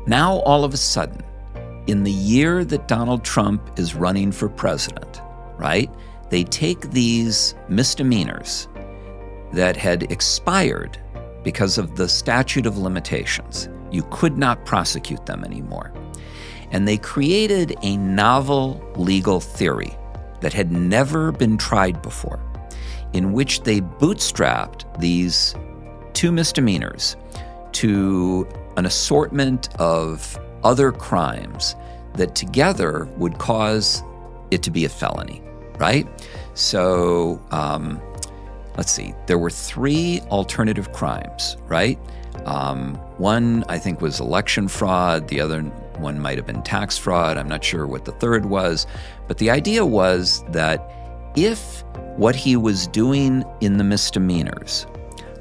Now, all of a sudden, in the year that Donald Trump is running for president, right, they take these misdemeanors that had expired because of the statute of limitations. You could not prosecute them anymore. And they created a novel legal theory that had never been tried before, in which they bootstrapped these two misdemeanors to an assortment of other crimes that together would cause it to be a felony, right? So, let's see, there were 3 alternative crimes, right? One, I think, was election fraud. The other one might have been tax fraud. I'm not sure what the third was. But the idea was that if what he was doing in the misdemeanors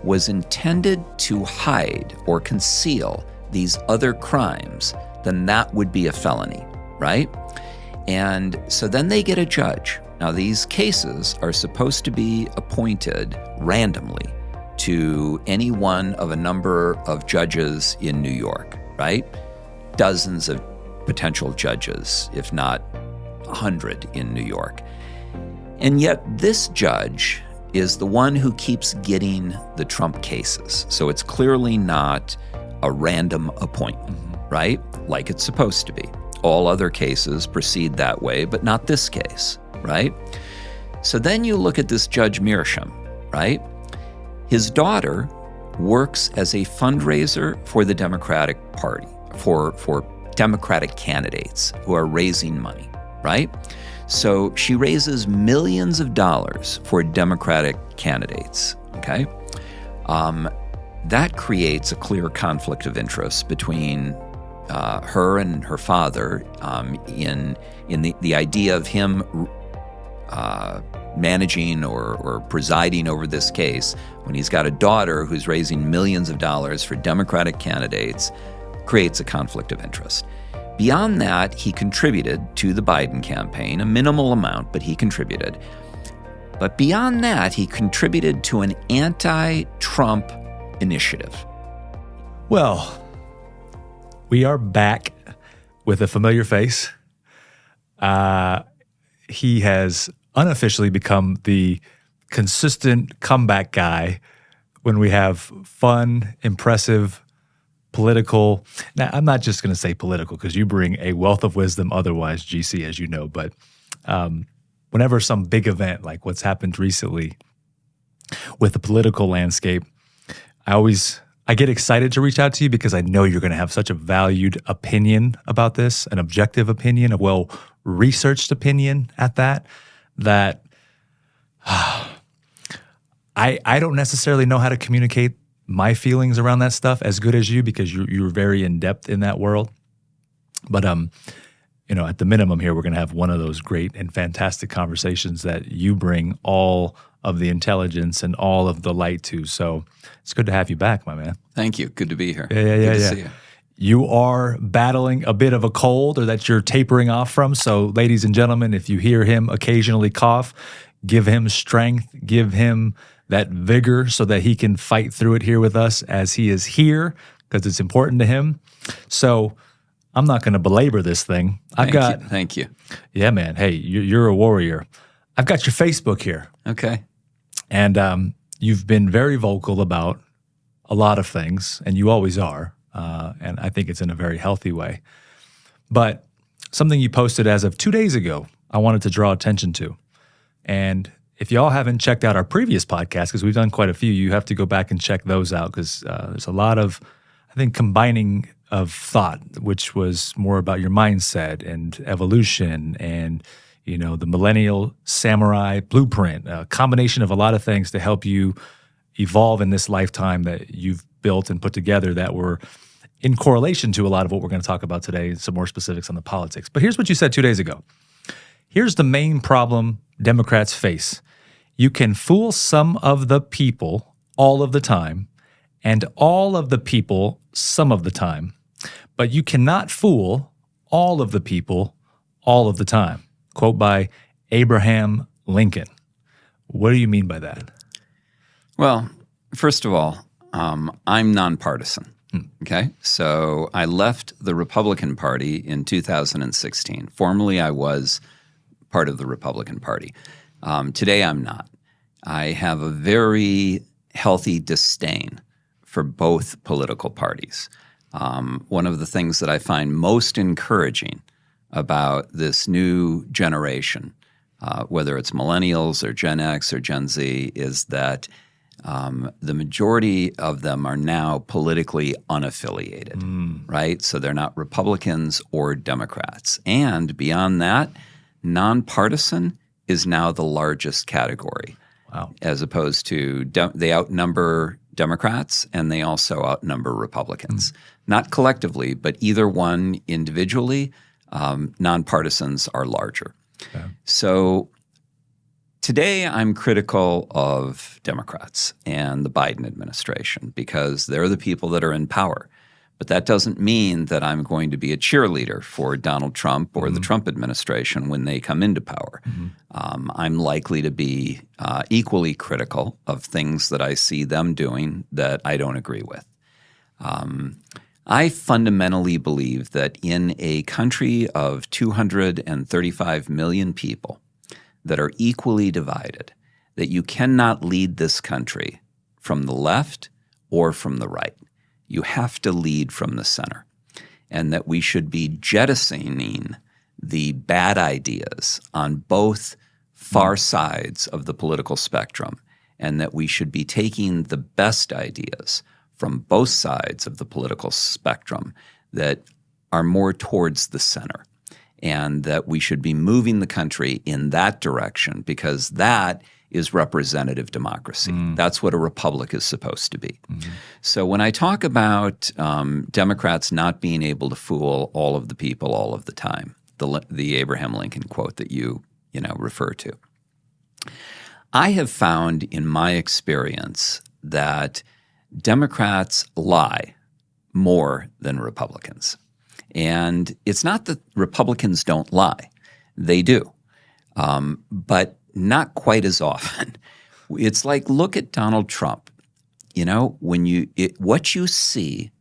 was intended to hide or conceal these other crimes, then that would be a felony, right? And so then they get a judge. Now, these cases are supposed to be appointed randomly to any one of a number of judges in New York, right? Dozens of potential judges, if not 100 in New York. And yet this judge is the one who keeps getting the Trump cases. So it's clearly not a random appointment, right? Like it's supposed to be. All other cases proceed that way, but not this case, right? So then you look at this Judge Mearsham, right? His daughter works as a fundraiser for the Democratic Party, for Democratic candidates who are raising money, right? So she raises millions of dollars for Democratic candidates, okay? That creates a clear conflict of interest between her and her father in the idea of him managing or presiding over this case when he's got a daughter who's raising millions of dollars for Democratic candidates, creates a conflict of interest. Beyond that, he contributed to the Biden campaign, a minimal amount, but he contributed. But beyond that, he contributed to an anti-Trump initiative. Well, we are back with a familiar face. He has unofficially become the consistent comeback guy when we have fun, impressive, political. Now, I'm not just going to say political because you bring a wealth of wisdom otherwise, GC, as you know, but whenever some big event like what's happened recently with the political landscape, I get excited to reach out to you because I know you're going to have such a valued opinion about this, an objective opinion, a well-researched opinion at that I don't necessarily know how to communicate my feelings around that stuff as good as you because you're very in-depth in that world. But, at the minimum here, we're going to have one of those great and fantastic conversations that you bring all of the intelligence and all of the light to. So it's good to have you back, my man. Thank you. Good to be here. Yeah. Good to see you. You are battling a bit of a cold or that you're tapering off from. So ladies and gentlemen, if you hear him occasionally cough, give him strength, give him that vigor so that he can fight through it here with us as he is here because it's important to him. So I'm not going to belabor this thing. Thank you. Yeah, man. Hey, you're a warrior. I've got your Facebook here. Okay. And you've been very vocal about a lot of things, and you always are. And I think it's in a very healthy way. But something you posted as of 2 days ago, I wanted to draw attention to. And if y'all haven't checked out our previous podcast, because we've done quite a few, you have to go back and check those out because there's a lot of, I think, combining of thought, which was more about your mindset and evolution and, the millennial samurai blueprint, a combination of a lot of things to help you evolve in this lifetime that you've built and put together that were in correlation to a lot of what we're going to talk about today and some more specifics on the politics. But here's what you said 2 days ago. Here's the main problem Democrats face. You can fool some of the people all of the time and all of the people some of the time, but you cannot fool all of the people all of the time. Quote by Abraham Lincoln. What do you mean by that? Well, first of all, I'm nonpartisan. Okay, so I left the Republican Party in 2016. Formerly, I was part of the Republican Party. Today, I'm not. I have a very healthy disdain for both political parties. One of the things that I find most encouraging about this new generation, whether it's millennials or Gen X or Gen Z, is that the majority of them are now politically unaffiliated, right? So they're not Republicans or Democrats. And beyond that, nonpartisan is now the largest category. Wow. As opposed to they outnumber Democrats and they also outnumber Republicans. Not collectively, but either one individually, nonpartisans are larger. Okay. So today I'm critical of Democrats and the Biden administration because they're the people that are in power. But that doesn't mean that I'm going to be a cheerleader for Donald Trump or the Trump administration when they come into power. I'm likely to be equally critical of things that I see them doing that I don't agree with. I fundamentally believe that in a country of 235 million people that are equally divided, that you cannot lead this country from the left or from the right. You have to lead from the center, and that we should be jettisoning the bad ideas on both far sides of the political spectrum, and that we should be taking the best ideas from both sides of the political spectrum that are more towards the center, and that we should be moving the country in that direction because that is representative democracy. That's what a republic is supposed to be. So when I talk about Democrats not being able to fool all of the people all of the time, the Abraham Lincoln quote that you refer to, I have found in my experience that Democrats lie more than Republicans. And it's not that Republicans don't lie. They do. But not quite as often. It's like, look at Donald Trump. What you see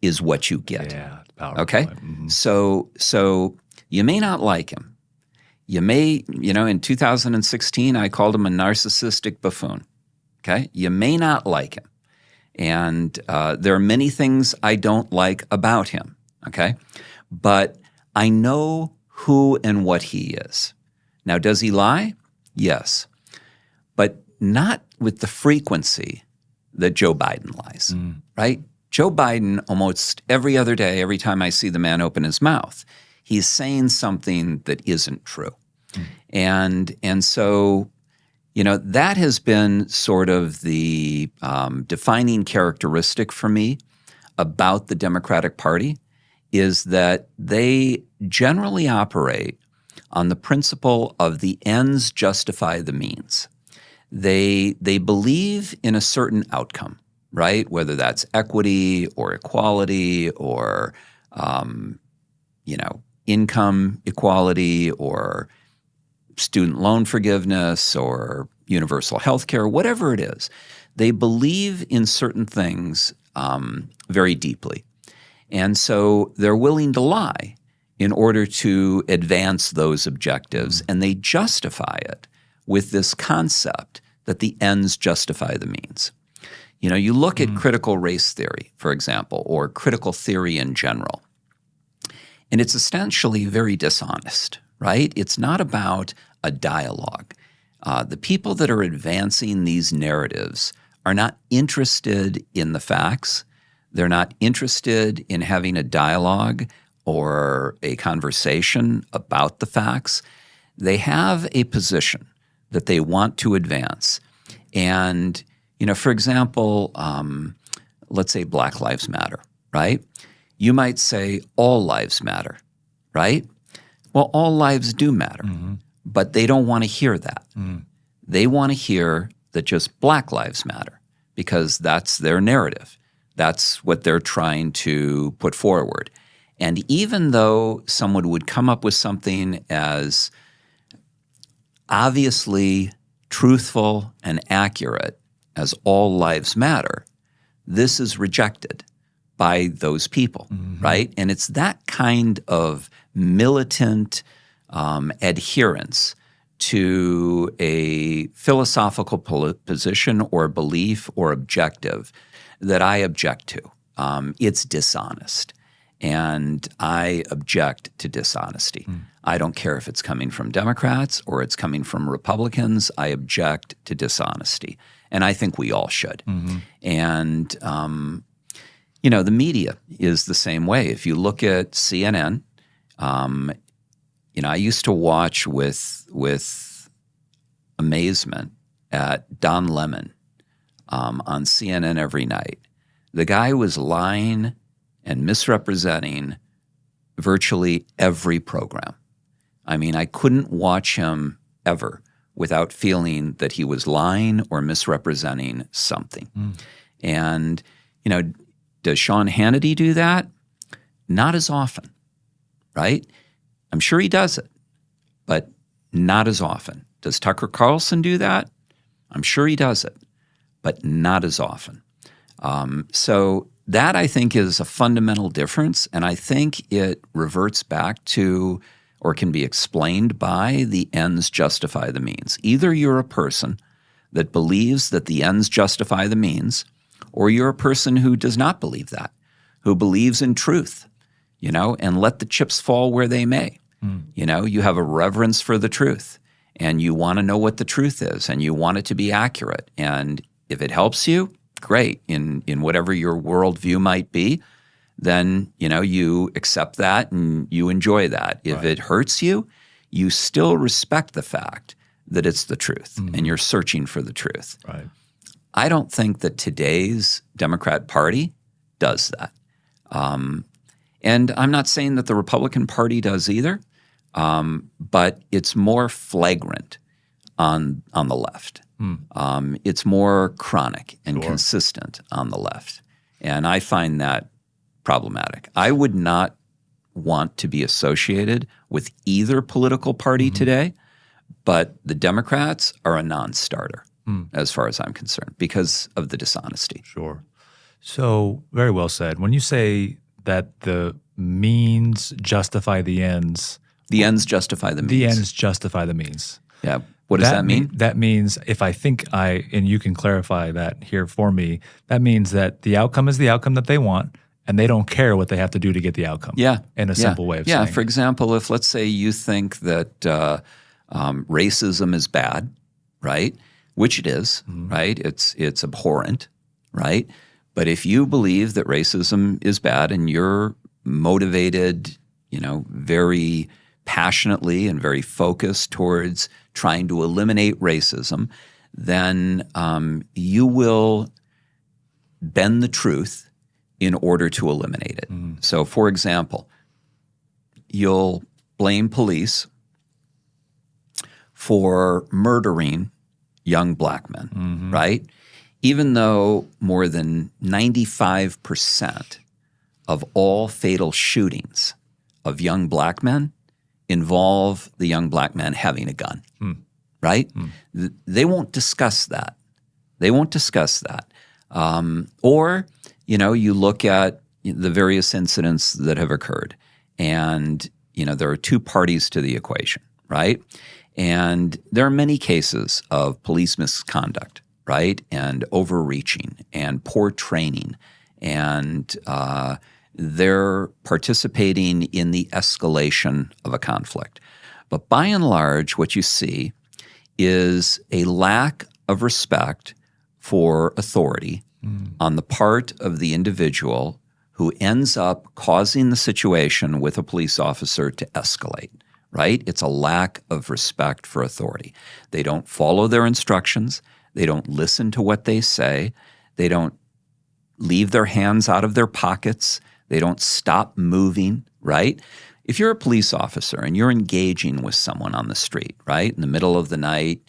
is what you get. Yeah, powerful. Okay? So you may not like him. You may, in 2016, I called him a narcissistic buffoon. Okay? You may not like him. And there are many things I don't like about him. Okay? But I know who and what he is. Now, does he lie? Yes, but not with the frequency that Joe Biden lies, right? Joe Biden, almost every other day, every time I see the man open his mouth, he's saying something that isn't true. And so, that has been sort of the defining characteristic for me about the Democratic Party is that they generally operate on the principle of the ends justify the means. They believe in a certain outcome, right? Whether that's equity or equality or income equality or student loan forgiveness or universal health care, whatever it is. They believe in certain things very deeply. And so they're willing to lie in order to advance those objectives, and they justify it with this concept that the ends justify the means. You look at critical race theory, for example, or critical theory in general, and it's essentially very dishonest, right? It's not about a dialogue. The people that are advancing these narratives are not interested in the facts. They're not interested in having a dialogue or a conversation about the facts. They have a position that they want to advance. And, for example, let's say Black Lives Matter, right? You might say all lives matter, right? Well, all lives do matter, but they don't want to hear that. They want to hear that just Black lives matter because that's their narrative. That's what they're trying to put forward. And even though someone would come up with something as obviously truthful and accurate as all lives matter, this is rejected by those people, right? And it's that kind of militant adherence to a philosophical position or belief or objective that I object to. It's dishonest, and I object to dishonesty. I don't care if it's coming from Democrats or it's coming from Republicans. I object to dishonesty, and I think we all should. And the media is the same way. If you look at CNN, I used to watch with amazement at Don Lemon on CNN every night. The guy was lying and misrepresenting virtually every program. I mean, I couldn't watch him ever without feeling that he was lying or misrepresenting something. And, does Sean Hannity do that? Not as often, right? I'm sure he does it, but not as often. Does Tucker Carlson do that? I'm sure he does it, but not as often. So that, I think, is a fundamental difference, and I think it reverts back to or can be explained by the ends justify the means. Either you're a person that believes that the ends justify the means, or you're a person who does not believe that, who believes in truth, and let the chips fall where they may. You have a reverence for the truth, and you want to know what the truth is, and you want it to be accurate. And if it helps you, great, in whatever your worldview might be, then, you accept that and you enjoy that. If it hurts you, you still respect the fact that it's the truth and you're searching for the truth. Right. I don't think that today's Democrat Party does that. And I'm not saying that the Republican Party does either, but it's more flagrant on the left. It's more chronic and consistent on the left. And I find that problematic. I would not want to be associated with either political party today, but the Democrats are a non-starter as far as I'm concerned because of the dishonesty. Sure. So very well said. When you say that the means justify the ends. The ends justify the means. The ends justify the means. Yeah. What does that mean? That means if I think and you can clarify that here for me, that means that the outcome is the outcome that they want, and they don't care what they have to do to get the outcome. Yeah. In a simple way of saying it. For example, if let's say you think that racism is bad, right? Which it is, right? It's abhorrent, right? But if you believe that racism is bad and you're motivated, very passionately and very focused towards trying to eliminate racism, then you will bend the truth in order to eliminate it. So, for example, you'll blame police for murdering young black men, right? Even though more than 95% of all fatal shootings of young black men involve the young black man having a gun, right? They won't discuss that. They won't discuss that. Or, you look at the various incidents that have occurred, and, there are two parties to the equation, right? And there are many cases of police misconduct, right? And overreaching and poor training. And they're participating in the escalation of a conflict. But by and large, what you see is a lack of respect for authority on the part of the individual who ends up causing the situation with a police officer to escalate, right? It's a lack of respect for authority. They don't follow their instructions. They don't listen to what they say. They don't leave their hands out of their pockets. They don't stop moving, right? If you're a police officer and you're engaging with someone on the street, right, in the middle of the night,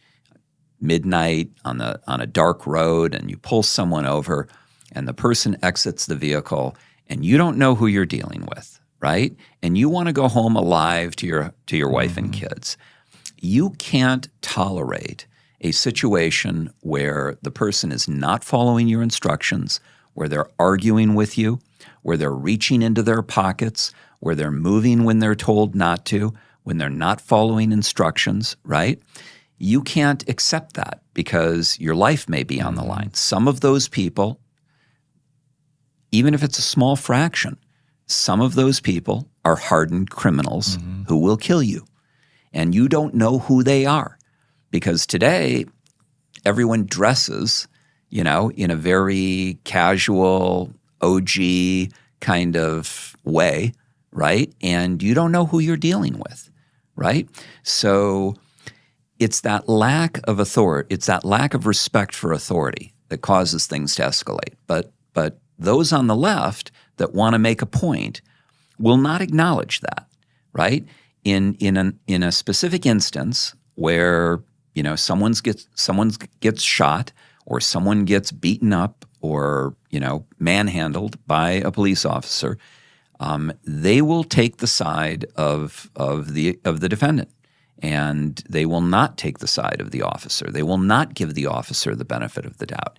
midnight, on a dark road, and you pull someone over and the person exits the vehicle and you don't know who you're dealing with, right? And you want to go home alive to your wife and kids. You can't tolerate a situation where the person is not following your instructions, where they're arguing with you, where they're reaching into their pockets, where they're moving when they're told not to, when they're not following instructions, right? You can't accept that because your life may be on the line. Some of those people, even if it's a small fraction, some of those people are hardened criminals who will kill you. And you don't know who they are because today everyone dresses, in a very casual, OG kind of way, right? And you don't know who you're dealing with, right? So it's that lack of authority, it's that lack of respect for authority that causes things to escalate. But those on the left that want to make a point will not acknowledge that, right? In a specific instance where someone gets shot or someone gets beaten up or manhandled by a police officer, they will take the side of the defendant, and they will not take the side of the officer. They will not give the officer the benefit of the doubt.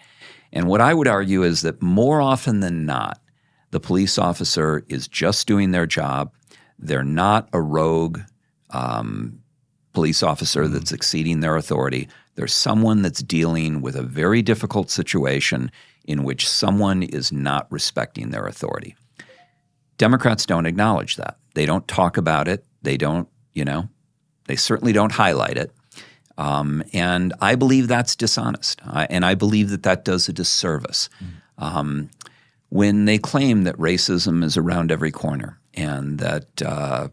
And what I would argue is that more often than not, the police officer is just doing their job. They're not a rogue police officer that's exceeding their authority. There's someone that's dealing with a very difficult situation in which someone is not respecting their authority. Democrats don't acknowledge that. They don't talk about it. They don't, they certainly don't highlight it. And I believe that's dishonest. And I believe that does a disservice. When they claim that racism is around every corner and that,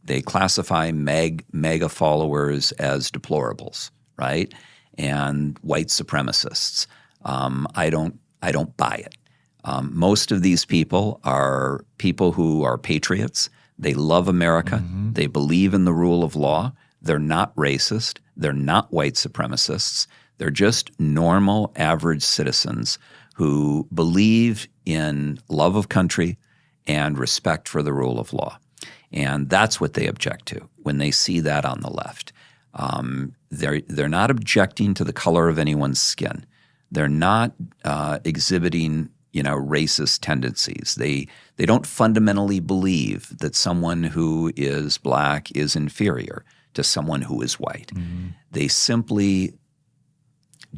they classify mega followers as deplorables, right? And white supremacists. I don't buy it. Most of these people are people who are patriots. They love America. They believe in the rule of law. They're not racist. They're not white supremacists. They're just normal, average citizens who believe in love of country and respect for the rule of law. And that's what they object to when they see that on the left. They're not objecting to the color of anyone's skin. They're not exhibiting racist tendencies. They don't fundamentally believe that someone who is black is inferior to someone who is white. They simply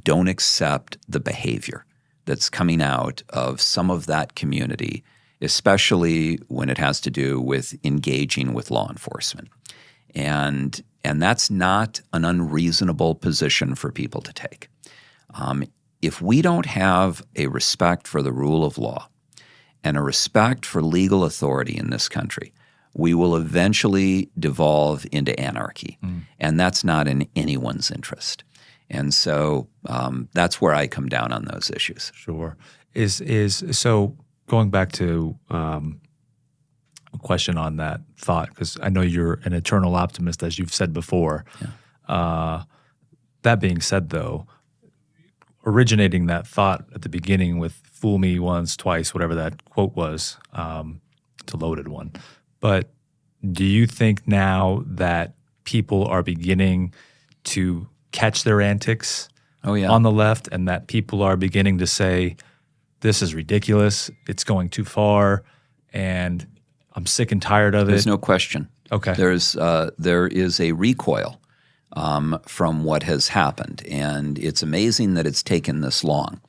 don't accept the behavior that's coming out of some of that community, especially when it has to do with engaging with law enforcement. And that's not an unreasonable position for people to take. If we don't have a respect for the rule of law and a respect for legal authority in this country, we will eventually devolve into anarchy. And that's not in anyone's interest. And so that's where I come down on those issues. Sure. So going back to a question on that thought, because I know you're an eternal optimist, as you've said before. Yeah. That being said, though, originating that thought at the beginning with "fool me once, twice," whatever that quote was, it's a loaded one. But do you think now that people are beginning to catch their antics on the left, and that people are beginning to say, this is ridiculous, it's going too far, and I'm sick and tired of it? There's no question. Okay. There is a recoil from what has happened, and it's amazing that it's taken this long,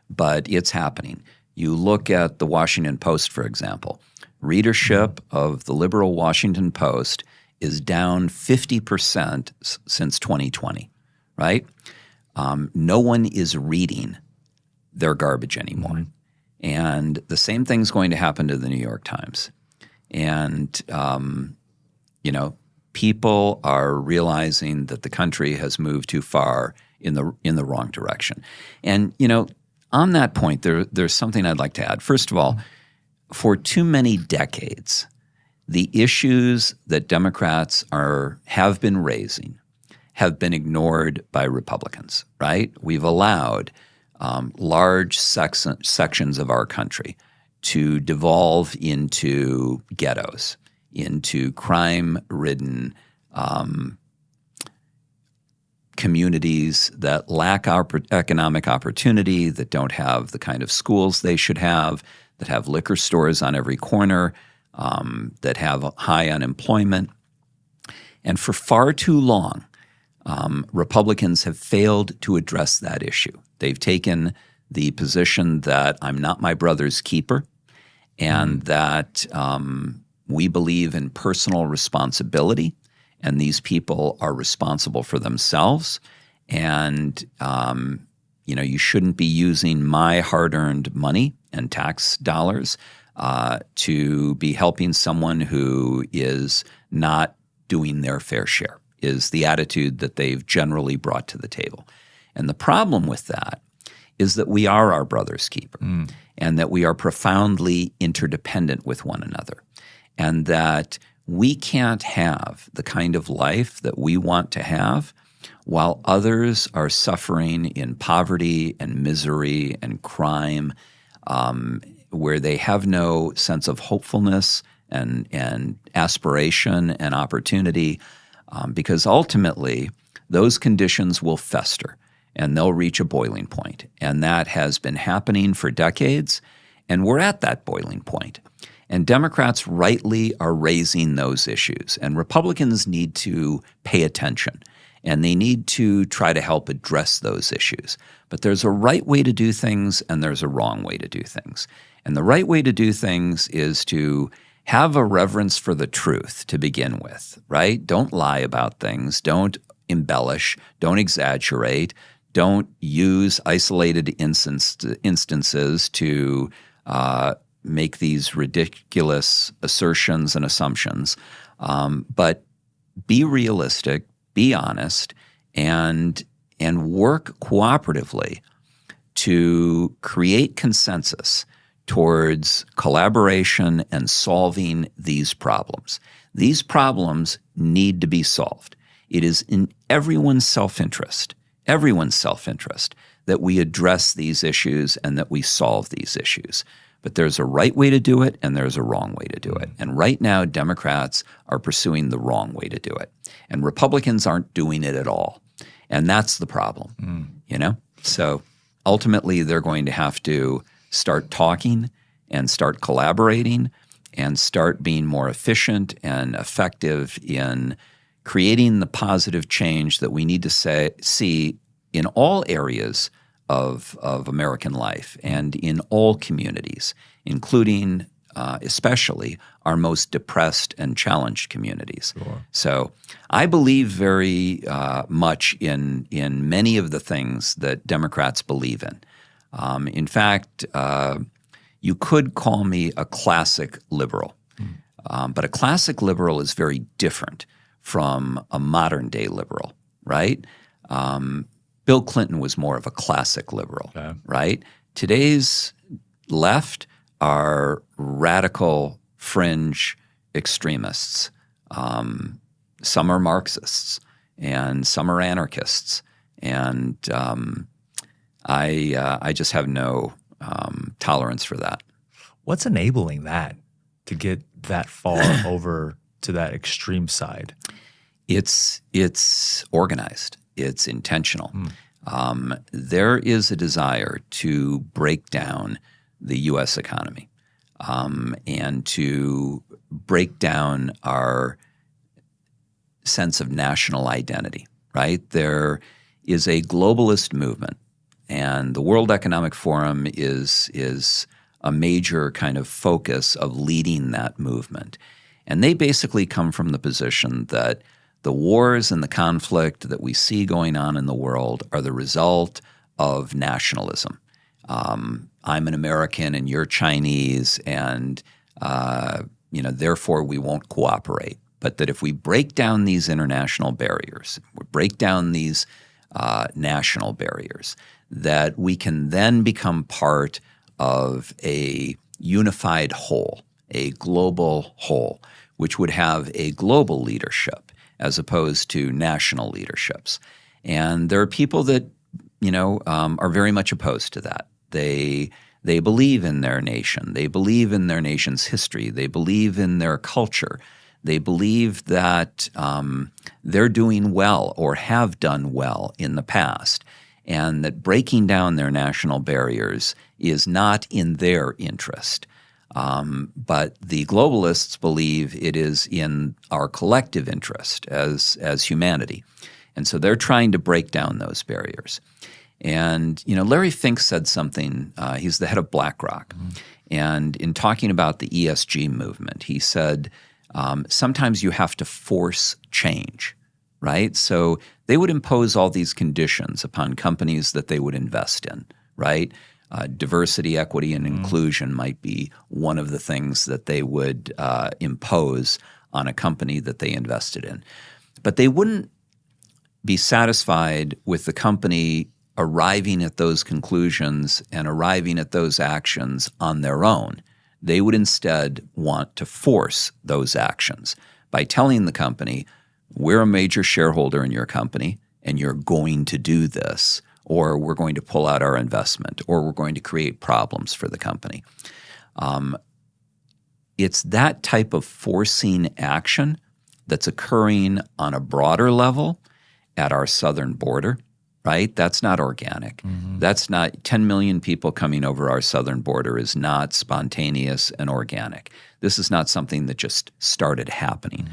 but it's happening. You look at the Washington Post, for example. Readership of the liberal Washington Post is down 50% since 2020, right? No one is reading their garbage anymore. And the same thing's going to happen to the New York Times. And, people are realizing that the country has moved too far in the wrong direction. And, on that point, there's something I'd like to add. First of all, for too many decades, the issues that Democrats have been raising have been ignored by Republicans, right? We've allowed large sections of our country to devolve into ghettos, into crime-ridden communities that lack economic opportunity, that don't have the kind of schools they should have, that have liquor stores on every corner, that have high unemployment. And for far too long, Republicans have failed to address that issue. They've taken the position that I'm not my brother's keeper, and that we believe in personal responsibility, and these people are responsible for themselves. And, you shouldn't be using my hard-earned money and tax dollars to be helping someone who is not doing their fair share, is the attitude that they've generally brought to the table. And the problem with that is that we are our brother's keeper, and that we are profoundly interdependent with one another, and that we can't have the kind of life that we want to have while others are suffering in poverty and misery and crime, where they have no sense of hopefulness and aspiration and opportunity, because ultimately those conditions will fester and they'll reach a boiling point. And that has been happening for decades, and we're at that boiling point. And Democrats rightly are raising those issues, and Republicans need to pay attention, and they need to try to help address those issues. But there's a right way to do things, and there's a wrong way to do things. And the right way to do things is to have a reverence for the truth to begin with, right? Don't lie about things. Don't embellish. Don't exaggerate. Don't use isolated instances to make these ridiculous assertions and assumptions. But be realistic, be honest, and work cooperatively to create consensus towards collaboration and solving these problems. These problems need to be solved. It is in everyone's self-interest that we address these issues and that we solve these issues. But there's a right way to do it and there's a wrong way to do it. And right now, Democrats are pursuing the wrong way to do it. And Republicans aren't doing it at all. And that's the problem, So ultimately, they're going to have to start talking and start collaborating and start being more efficient and effective in creating the positive change that we need to see in all areas of American life and in all communities, including especially our most depressed and challenged communities. Sure. So I believe very much in many of the things that Democrats believe in. In fact, you could call me a classic liberal, but a classic liberal is very different from a modern-day liberal, right? Bill Clinton was more of a classic liberal, right? Today's left are radical fringe extremists. Some are Marxists and some are anarchists. And I just have no tolerance for that. What's enabling that to get that far over to that extreme side? It's organized. It's intentional. There is a desire to break down the U.S. economy and to break down our sense of national identity, right? There is a globalist movement, and the World Economic Forum is a major kind of focus of leading that movement. And they basically come from the position that the wars and the conflict that we see going on in the world are the result of nationalism. I'm an American and you're Chinese, and therefore we won't cooperate. But that if we break down these international barriers, we break down these national barriers, that we can then become part of a unified whole, a global whole, which would have a global leadership as opposed to national leaderships. And there are people that, are very much opposed to that. They believe in their nation. They believe in their nation's history. They believe in their culture. They believe that they're doing well or have done well in the past. and that breaking down their national barriers is not in their interest. But the globalists believe it is in our collective interest as humanity. And so they're trying to break down those barriers. And, Larry Fink said something, he's the head of BlackRock. And in talking about the ESG movement, he said, sometimes you have to force change, right? So they would impose all these conditions upon companies that they would invest in, right? Diversity, equity, and inclusion might be one of the things that they would impose on a company that they invested in. But they wouldn't be satisfied with the company arriving at those conclusions and arriving at those actions on their own. They would instead want to force those actions by telling the company, we're a major shareholder in your company and you're going to do this, or we're going to pull out our investment, or we're going to create problems for the company. It's that type of forcing action that's occurring on a broader level at our southern border, right? That's not organic. That's not 10 million people coming over our southern border is not spontaneous and organic. This is not something that just started happening.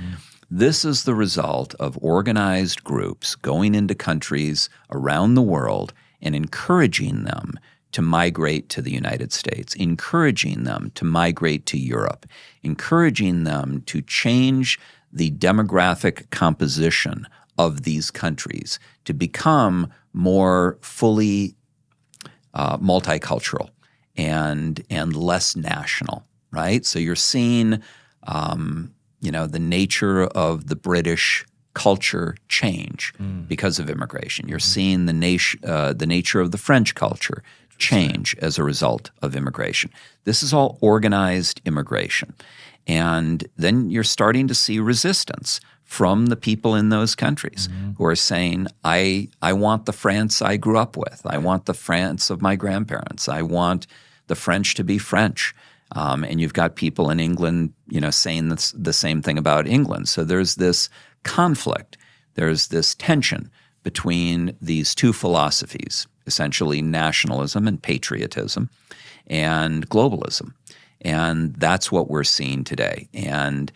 This is the result of organized groups going into countries around the world and encouraging them to migrate to the United States, encouraging them to migrate to Europe, encouraging them to change the demographic composition of these countries to become more fully multicultural and less national, right? So you're seeing the nature of the British culture change because of immigration. You're seeing the nature of the French culture change as a result of immigration. This is all organized immigration. And then you're starting to see resistance from the people in those countries who are saying, I want the France I grew up with. I want the France of my grandparents. I want the French to be French. And you've got people in England, saying the same thing about England. So there's this conflict. There's this tension between these two philosophies, essentially nationalism and patriotism and globalism. And that's what we're seeing today. And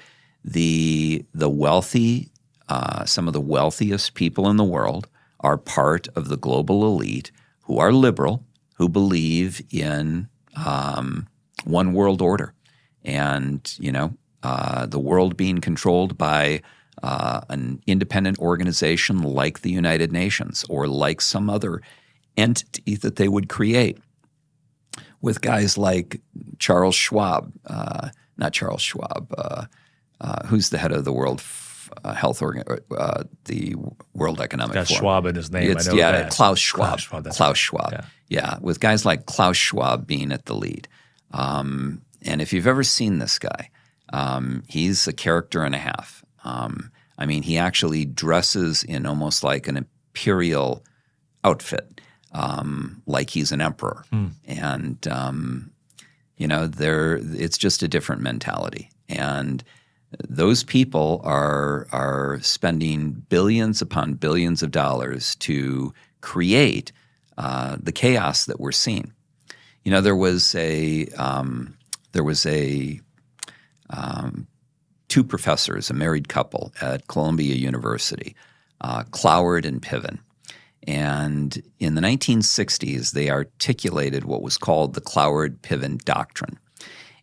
the wealthy, some of the wealthiest people in the world are part of the global elite who are liberal, who believe in one world order, and the world being controlled by an independent organization like the United Nations or like some other entity that they would create, with guys like Charles Schwab, not Charles Schwab, who's the head of the World Health the World Economic Forum. Got Schwab in his name. I know that. Klaus Schwab. Klaus Schwab. Yeah, with guys like Klaus Schwab being at the lead. And if you've ever seen this guy, he's a character and a half. He actually dresses in almost like an imperial outfit, like he's an emperor. And, it's just a different mentality. And those people are spending billions upon billions of dollars to create the chaos that we're seeing. There was two professors, a married couple at Columbia University, Cloward and Piven. And in the 1960s, they articulated what was called the Cloward-Piven Doctrine.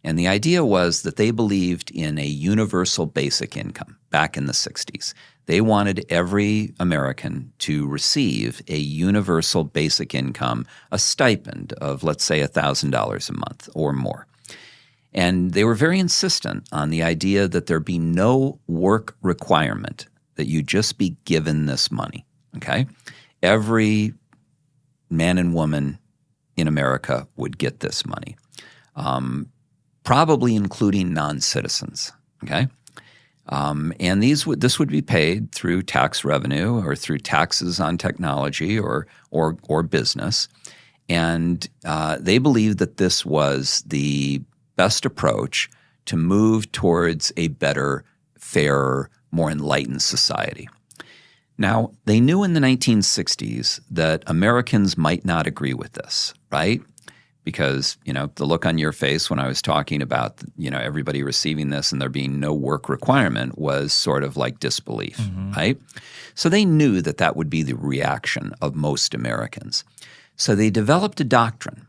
And the idea was that they believed in a universal basic income back in the 60s. They wanted every American to receive a universal basic income, a stipend of, let's say, $1,000 a month or more. And they were very insistent on the idea that there be no work requirement, that you just be given this money, okay? Every man and woman in America would get this money, probably including non-citizens, okay? And this would be paid through tax revenue or through taxes on technology or business. And they believed that this was the best approach to move towards a better, fairer, more enlightened society. Now, they knew in the 1960s that Americans might not agree with this, right? Because, the look on your face when I was talking about, everybody receiving this and there being no work requirement was sort of like disbelief, right? So they knew that that would be the reaction of most Americans. So they developed a doctrine.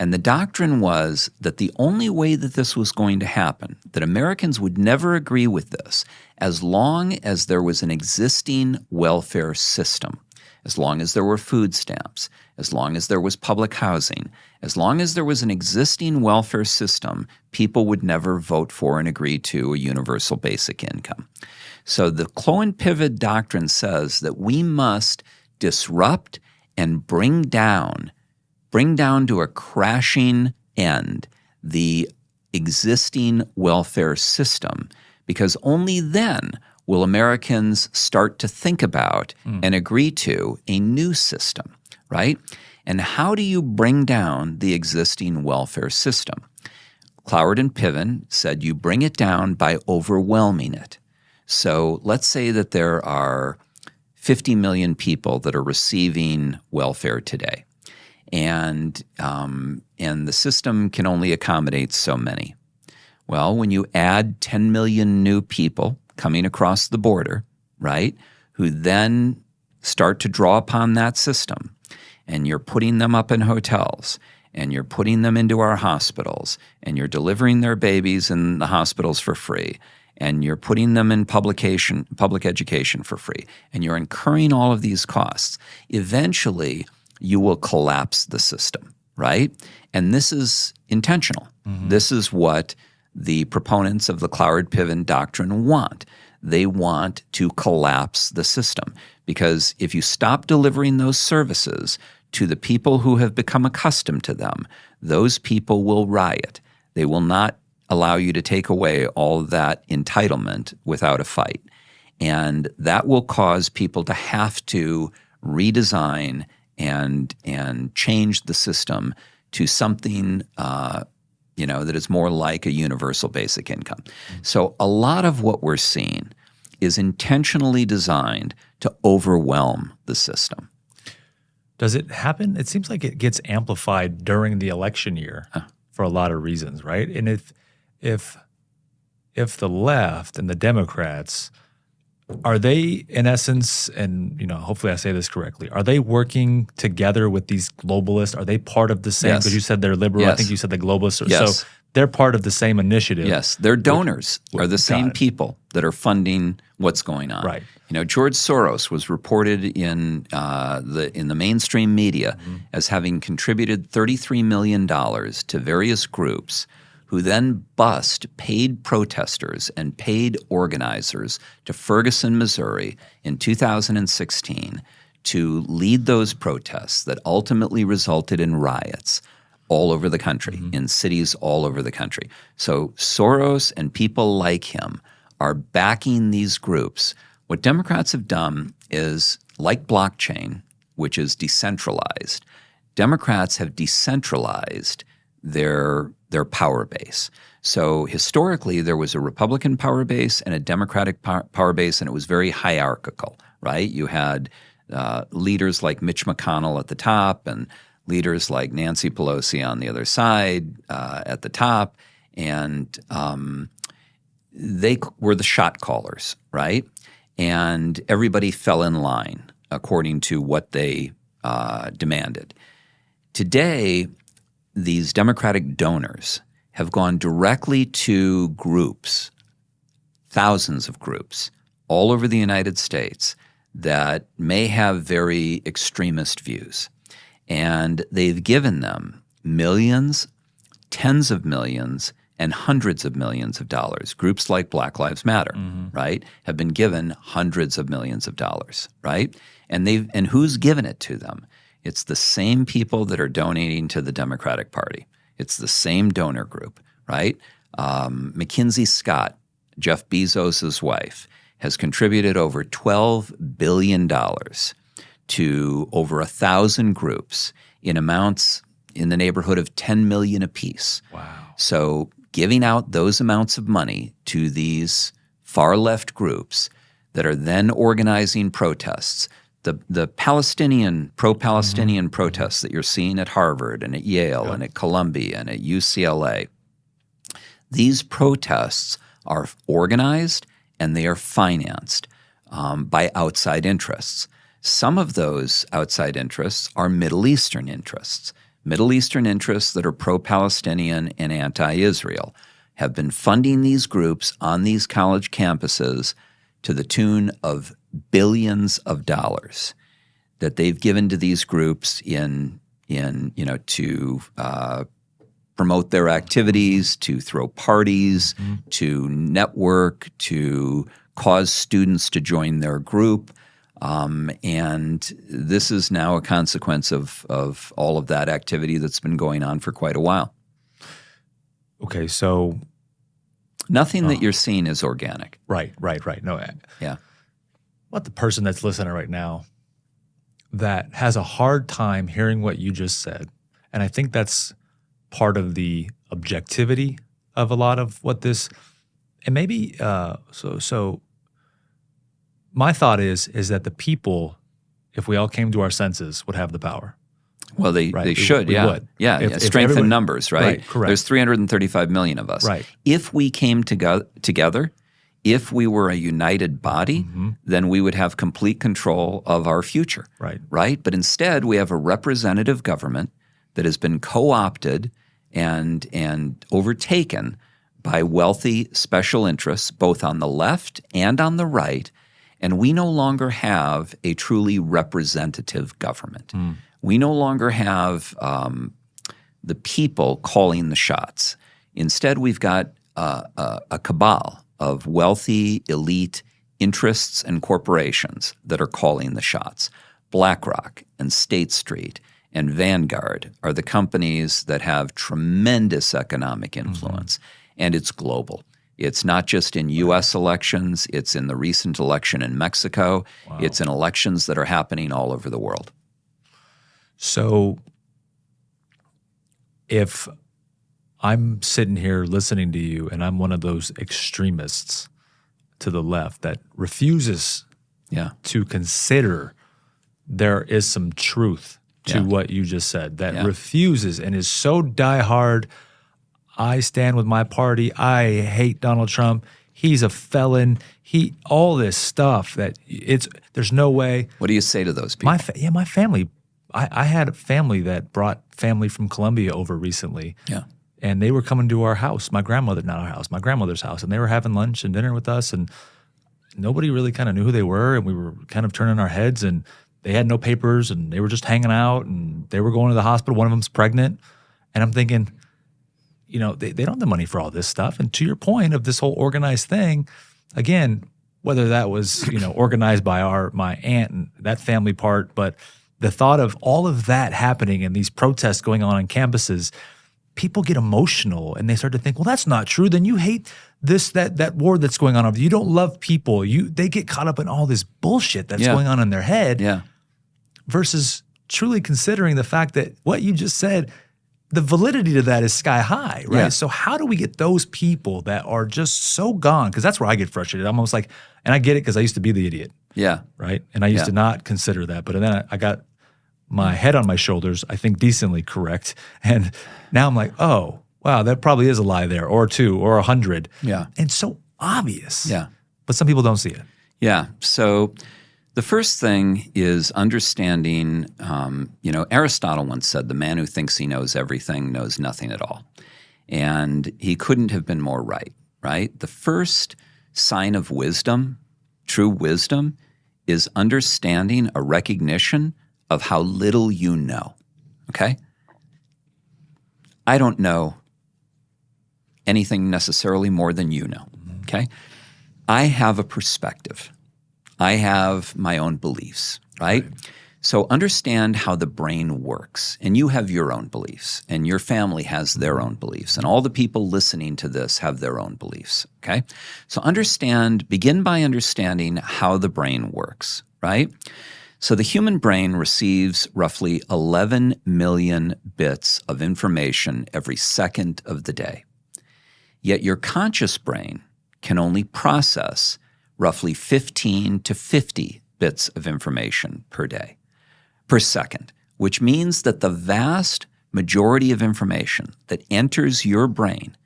And the doctrine was that the only way that this was going to happen, that Americans would never agree with this, as long as there was an existing welfare system, as long as there were food stamps, as long as there was public housing, as long as there was an existing welfare system, people would never vote for and agree to a universal basic income. So the Cloward-Piven doctrine says that we must disrupt and bring down to a crashing end the existing welfare system, because only then will Americans start to think about and agree to a new system, right? And how do you bring down the existing welfare system? Cloward and Piven said you bring it down by overwhelming it. So let's say that there are 50 million people that are receiving welfare today. And the system can only accommodate so many. Well, when you add 10 million new people coming across the border, right, who then start to draw upon that system, and you're putting them up in hotels, and you're putting them into our hospitals, and you're delivering their babies in the hospitals for free, and you're putting them in public education for free, and you're incurring all of these costs, eventually you will collapse the system, right? And this is intentional. This is what the proponents of the Cloward-Piven doctrine want. They want to collapse the system, because if you stop delivering those services to the people who have become accustomed to them, those people will riot. They will not allow you to take away all of that entitlement without a fight. And that will cause people to have to redesign and change the system to something that is more like a universal basic income. So a lot of what we're seeing is intentionally designed to overwhelm the system. Does it happen? It seems like it gets amplified during the election year for a lot of reasons, right? And if the left and the Democrats, are they, in essence, and hopefully I say this correctly, are they working together with these globalists? Are they part of the same? Because you said they're liberal. Yes. I think you said the globalists. Yes. So they're part of the same initiative. Yes, their donors are the same people that are funding what's going on. Right. George Soros was reported in the mainstream media as having contributed $33 million to various groups who then bust paid protesters and paid organizers to Ferguson, Missouri in 2016 to lead those protests that ultimately resulted in riots all over the country, in cities all over the country. So Soros and people like him are backing these groups. What Democrats have done is, like blockchain, which is decentralized, Democrats have decentralized their power base. So historically, there was a Republican power base and a Democratic power base, and it was very hierarchical, right? You had leaders like Mitch McConnell at the top and leaders like Nancy Pelosi on the other side at the top, and they were the shot callers, right? And everybody fell in line according to what they demanded. Today, these Democratic donors have gone directly to groups, thousands of groups, all over the United States that may have very extremist views. And they've given them millions, tens of millions, and hundreds of millions of dollars. Groups like Black Lives Matter, right, have been given hundreds of millions of dollars, right? And who's given it to them? It's the same people that are donating to the Democratic Party. It's the same donor group, right? McKinsey Scott, Jeff Bezos' wife, has contributed over $12 billion to over 1,000 groups in amounts in the neighborhood of $10 million apiece. Wow. So giving out those amounts of money to these far left groups that are then organizing protests. The Palestinian, pro-Palestinian protests that you're seeing at Harvard and at Yale and at Columbia and at UCLA, these protests are organized and they are financed by outside interests. Some of those outside interests are Middle Eastern interests. Middle Eastern interests that are pro-Palestinian and anti-Israel have been funding these groups on these college campuses to the tune of billions of dollars that they've given to these groups to promote their activities, to throw parties, to network, to cause students to join their group. And this is now a consequence of all of that activity that's been going on for quite a while. Okay, so nothing that you're seeing is organic. Right. No, yeah. What the person that's listening right now that has a hard time hearing what you just said, and I think that's part of the objectivity of a lot of what this, and maybe so. My thought is that the people, if we all came to our senses, would have the power. Well, they should, we yeah. would. Yeah, strength in numbers, right? Right, correct. There's 335 million of us. Right. If we came together, if we were a united body, then we would have complete control of our future. Right. But instead, we have a representative government that has been co-opted and overtaken by wealthy special interests, both on the left and on the right, and we no longer have a truly representative government. We no longer have the people calling the shots. Instead, we've got a cabal of wealthy, elite interests and corporations that are calling the shots. BlackRock and State Street and Vanguard are the companies that have tremendous economic influence, and it's global. It's not just in U.S. elections. It's in the recent election in Mexico. Wow. It's in elections that are happening all over the world. So if I'm sitting here listening to you and I'm one of those extremists to the left that refuses to consider there is some truth to what you just said, that refuses and is so diehard, I stand with my party, I hate Donald Trump, he's a felon, all this stuff that there's no way. What do you say to those people? My family, I had a family that brought family from Colombia over recently. Yeah. And they were coming to our house, my grandmother's house, and they were having lunch and dinner with us, and nobody really kind of knew who they were, and we were kind of turning our heads, and they had no papers, and they were just hanging out, and they were going to the hospital. One of them's pregnant, and I'm thinking, they don't have the money for all this stuff. And to your point of this whole organized thing, again, whether that was organized by my aunt and that family part, but the thought of all of that happening and these protests going on campuses, people get emotional and they start to think, well, that's not true. Then you hate that war that's going on over there. You don't love people. They get caught up in all this bullshit that's going on in their head. Yeah. Versus truly considering the fact that what you just said, the validity to that is sky high, right? Yeah. So how do we get those people that are just so gone? Because that's where I get frustrated. I'm almost like, and I get it because I used to be the idiot. Yeah. Right? And I used to not consider that. But then I got my head on my shoulders, I think decently correct. And now I'm like, oh, wow, that probably is a lie there, or 2 or 100. Yeah. And so obvious. Yeah. But some people don't see it. Yeah. So the first thing is understanding, Aristotle once said, the man who thinks he knows everything knows nothing at all. And he couldn't have been more right? The first sign of wisdom, true wisdom, is understanding a recognition of how little you know, okay? I don't know anything necessarily more than you know, okay? I have a perspective. I have my own beliefs, right? So understand how the brain works, and you have your own beliefs, and your family has their own beliefs, and all the people listening to this have their own beliefs, okay? So begin by understanding how the brain works, right? So the human brain receives roughly 11 million bits of information every second of the day. Yet your conscious brain can only process roughly 15 to 50 bits of information per second, which means that the vast majority of information that enters your brain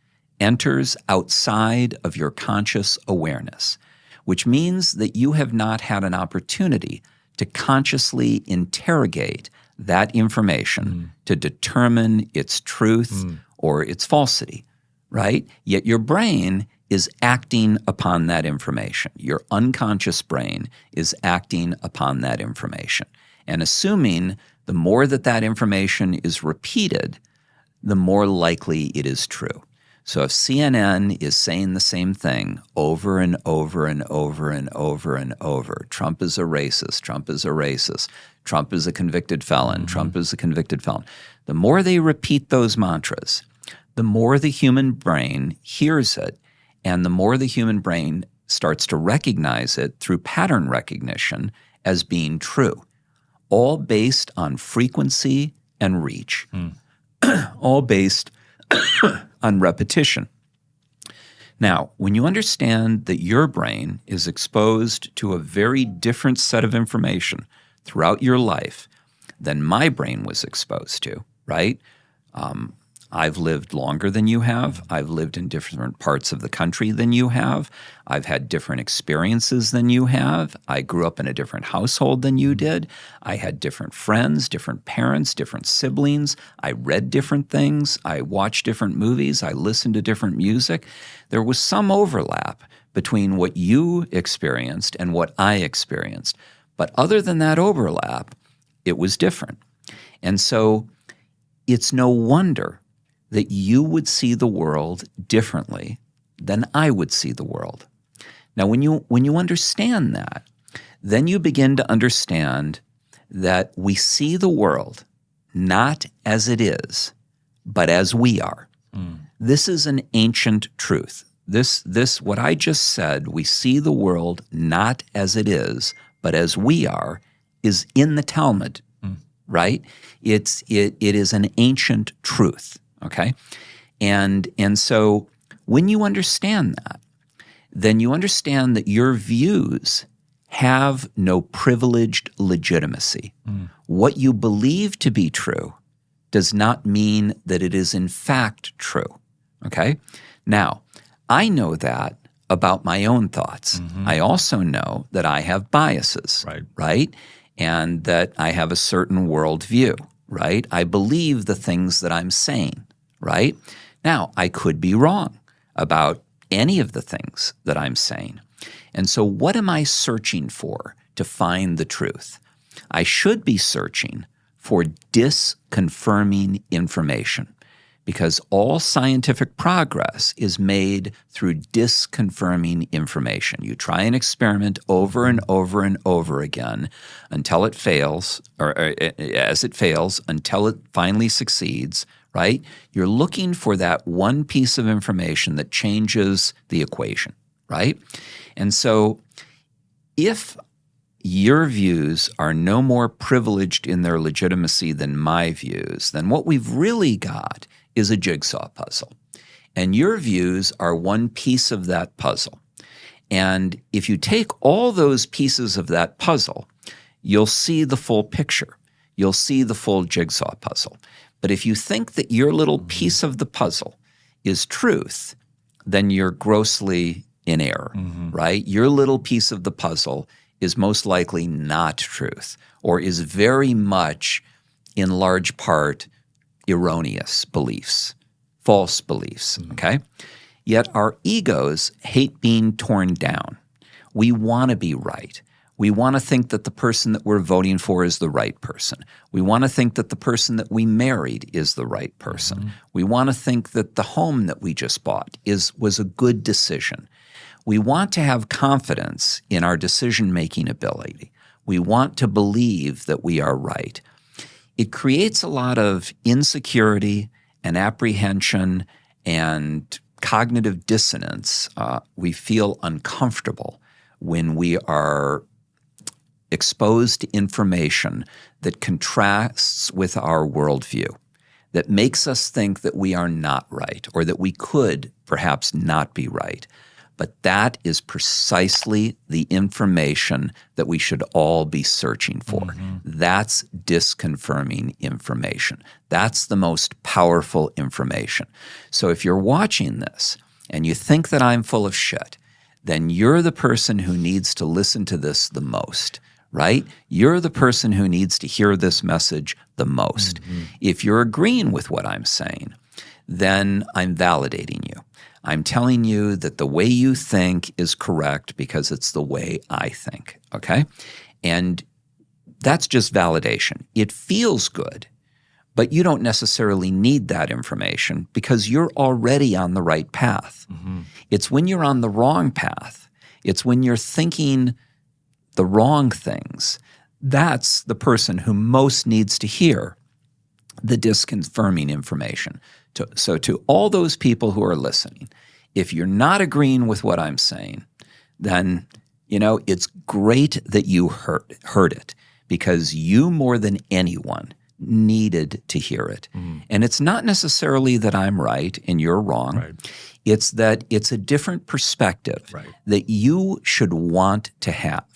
enters outside of your conscious awareness, which means that you have not had an opportunity to consciously interrogate that information to determine its truth or its falsity, right? Yet your brain is acting upon that information. Your unconscious brain is acting upon that information. And assuming the more that information is repeated, the more likely it is true. So if CNN is saying the same thing over and over and over and over and over, Trump is a racist, Trump is a racist, Trump is a convicted felon, Trump is a convicted felon, the more they repeat those mantras, the more the human brain hears it, and the more the human brain starts to recognize it through pattern recognition as being true, all based on frequency and reach, all based on repetition. Now, when you understand that your brain is exposed to a very different set of information throughout your life than my brain was exposed to, right? I've lived longer than you have. I've lived in different parts of the country than you have. I've had different experiences than you have. I grew up in a different household than you did. I had different friends, different parents, different siblings. I read different things. I watched different movies. I listened to different music. There was some overlap between what you experienced and what I experienced. But other than that overlap, it was different. And so it's no wonder that you would see the world differently than I would see the world. Now, when you understand that, then you begin to understand that we see the world not as it is, but as we are. This is an ancient truth. This what I just said, we see the world not as it is, but as we are, is in the Talmud, right? It is an ancient truth. Okay? And so when you understand that, then you understand that your views have no privileged legitimacy. What you believe to be true does not mean that it is in fact true. Okay? Now, I know that about my own thoughts. I also know that I have biases, right? And that I have a certain worldview, right? I believe the things that I'm saying, right? Now, I could be wrong about any of the things that I'm saying. And so what am I searching for to find the truth? I should be searching for disconfirming information, because all scientific progress is made through disconfirming information. You try an experiment over and over and over again until it fails, or as it fails, until it finally succeeds, right? You're looking for that one piece of information that changes the equation, right? And so if your views are no more privileged in their legitimacy than my views, then what we've really got is a jigsaw puzzle. And your views are one piece of that puzzle. And if you take all those pieces of that puzzle, you'll see the full picture. You'll see the full jigsaw puzzle. But if you think that your little piece of the puzzle is truth, then you're grossly in error, right? Your little piece of the puzzle is most likely not truth, or is very much, in large part, erroneous beliefs, false beliefs, okay? Yet our egos hate being torn down. We want to be right. We want to think that the person that we're voting for is the right person. We want to think that the person that we married is the right person. We want to think that the home that we just bought was a good decision. We want to have confidence in our decision-making ability. We want to believe that we are right. It creates a lot of insecurity and apprehension and cognitive dissonance. We feel uncomfortable when we are exposed to information that contrasts with our worldview, that makes us think that we are not right, or that we could perhaps not be right. But that is precisely the information that we should all be searching for. That's disconfirming information. That's the most powerful information. So if you're watching this and you think that I'm full of shit, then you're the person who needs to listen to this the most, right? You're the person who needs to hear this message the most. If you're agreeing with what I'm saying, then I'm validating you. I'm telling you that the way you think is correct because it's the way I think, okay? And that's just validation. It feels good, but you don't necessarily need that information because you're already on the right path. It's when you're on the wrong path, it's when you're thinking the wrong things, that's the person who most needs to hear the disconfirming information. So to all those people who are listening, if you're not agreeing with what I'm saying, then, it's great that you heard it because you more than anyone needed to hear it. And it's not necessarily that I'm right and you're wrong. Right. It's that it's a different perspective that you should want to have.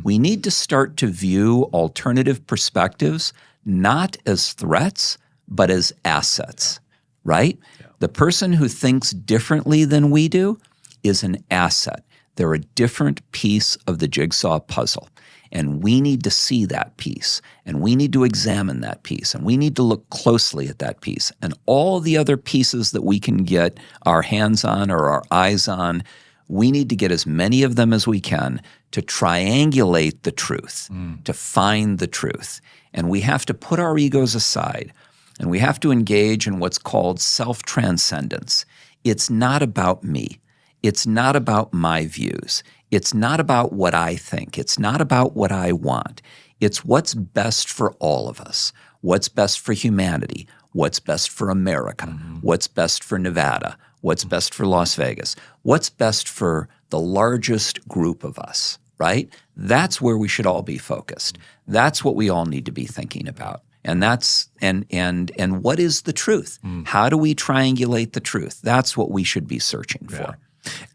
We need to start to view alternative perspectives not as threats, but as assets, right? The person who thinks differently than we do is an asset. They're a different piece of the jigsaw puzzle. And we need to see that piece, and we need to examine that piece, and we need to look closely at that piece. And all the other pieces that we can get our hands on or our eyes on, we need to get as many of them as we can to triangulate the truth, to find the truth. And we have to put our egos aside, and we have to engage in what's called self-transcendence. It's not about me. It's not about my views. It's not about what I think. It's not about what I want. It's what's best for all of us, what's best for humanity, what's best for America, what's best for Nevada, what's best for Las Vegas, what's best for the largest group of us, right? That's where we should all be focused. That's what we all need to be thinking about. And that's and what is the truth? How do we triangulate the truth? That's what we should be searching for.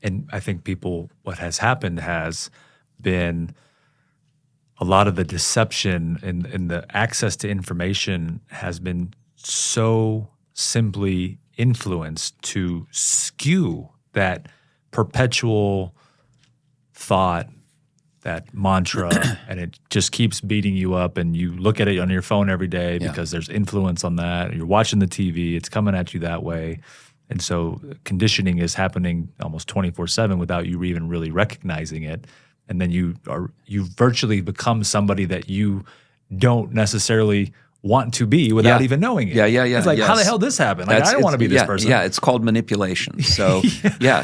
And I think what has happened has been a lot of the deception and the access to information has been so simply influenced to skew that perpetual thought, that mantra, and it just keeps beating you up, and you look at it on your phone every day because there's influence on that. You're watching the TV, it's coming at you that way. And so conditioning is happening almost 24/7 without you even really recognizing it. And then you virtually become somebody that you don't necessarily want to be without even knowing it. It's like, how the hell did this happen? Like, I don't want to be this person. Yeah, it's called manipulation. So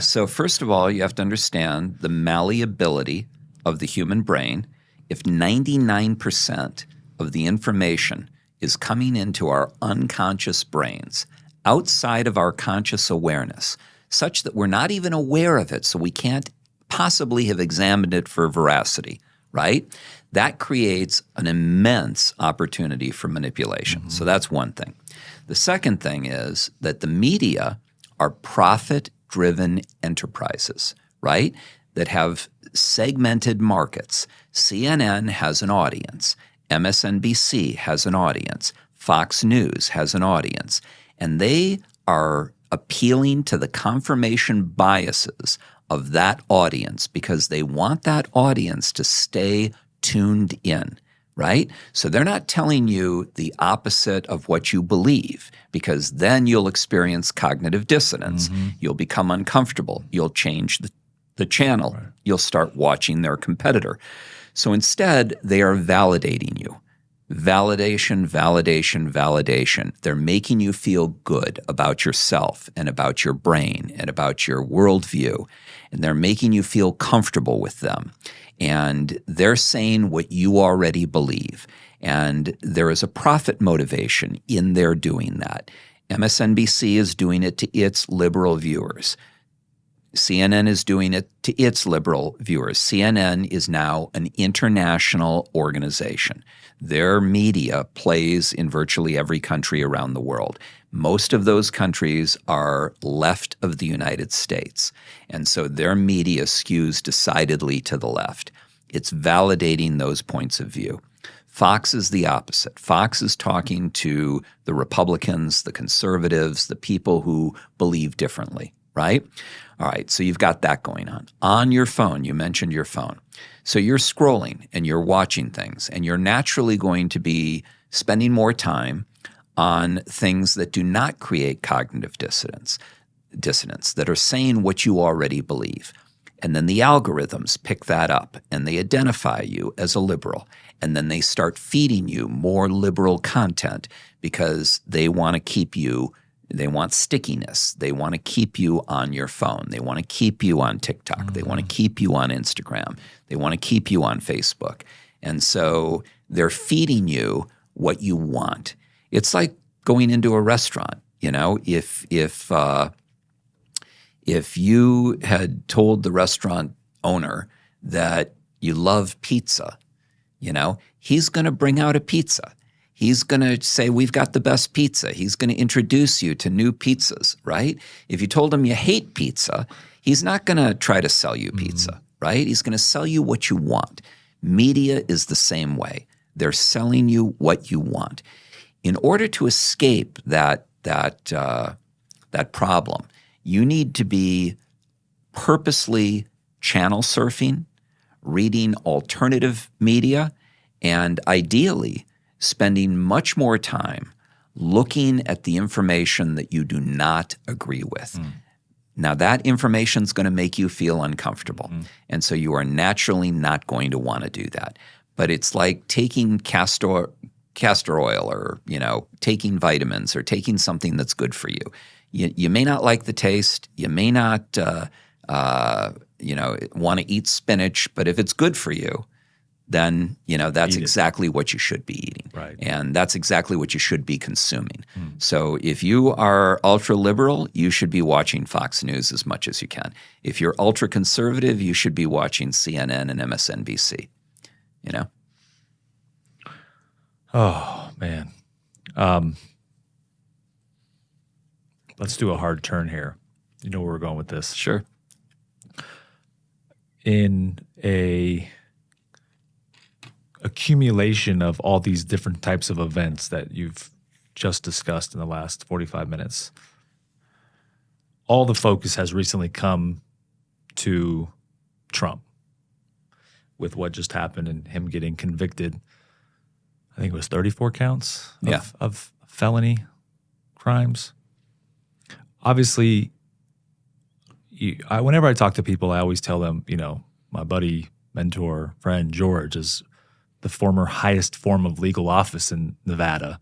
so first of all, you have to understand the malleability of the human brain. If 99% of the information is coming into our unconscious brains, outside of our conscious awareness, such that we're not even aware of it, so we can't possibly have examined it for veracity, right? That creates an immense opportunity for manipulation. So that's one thing. The second thing is that the media are profit-driven enterprises, right, that have segmented markets. CNN has an audience. MSNBC has an audience. Fox News has an audience. And they are appealing to the confirmation biases of that audience because they want that audience to stay tuned in, right? So they're not telling you the opposite of what you believe because then you'll experience cognitive dissonance. You'll become uncomfortable. You'll change the channel. You'll start watching their competitor. So instead, they are validating you. Validation, validation, validation. They're making you feel good about yourself and about your brain and about your worldview. And they're making you feel comfortable with them. And they're saying what you already believe. And there is a profit motivation in their doing that. MSNBC is doing it to its liberal viewers. CNN is doing it to its liberal viewers. CNN is now an international organization. Their media plays in virtually every country around the world Most of those countries are left of the United States, and so their media skews decidedly to the left. It's validating those points of view. Fox is the opposite. Fox is talking to the Republicans, the conservatives, the people who believe differently, right? All right, so you've got that going on. On your phone, you mentioned your phone. So you're scrolling and you're watching things, and you're naturally going to be spending more time on things that do not create cognitive dissonance, that are saying what you already believe. And then the algorithms pick that up and they identify you as a liberal. And then they start feeding you more liberal content because they want to keep you, they want stickiness. They want to keep you on your phone. They want to keep you on TikTok. They want to keep you on Instagram. They want to keep you on Facebook. And so they're feeding you what you want. It's like going into a restaurant. You know, if you had told the restaurant owner that you love pizza, you know, he's going to bring out a pizza. He's going to say, we've got the best pizza. He's going to introduce you to new pizzas, right? If you told him you hate pizza, he's not going to try to sell you pizza, right? He's going to sell you what you want. Media is the same way. They're selling you what you want. In order to escape that problem, you need to be purposely channel surfing, reading alternative media, and ideally spending much more time looking at the information that you do not agree with. Now, that information is going to make you feel uncomfortable, and so you are naturally not going to want to do that. But it's like taking castor oil, or taking vitamins, or taking something that's good for you. You may not like the taste. You may not want to eat spinach, but if it's good for you, then that's exactly what you should be eating. Right. And that's exactly what you should be consuming. So if you are ultra-liberal, you should be watching Fox News as much as you can. If you're ultra-conservative, you should be watching CNN and MSNBC, Oh, man. Let's do a hard turn here. You know where we're going with this. Sure. In a accumulation of all these different types of events that you've just discussed in the last 45 minutes, all the focus has recently come to Trump with what just happened and him getting convicted. I think it was 34 counts of felony crimes. Obviously, whenever I talk to people, I always tell them, my buddy, mentor, friend, George is the former highest form of legal office in Nevada.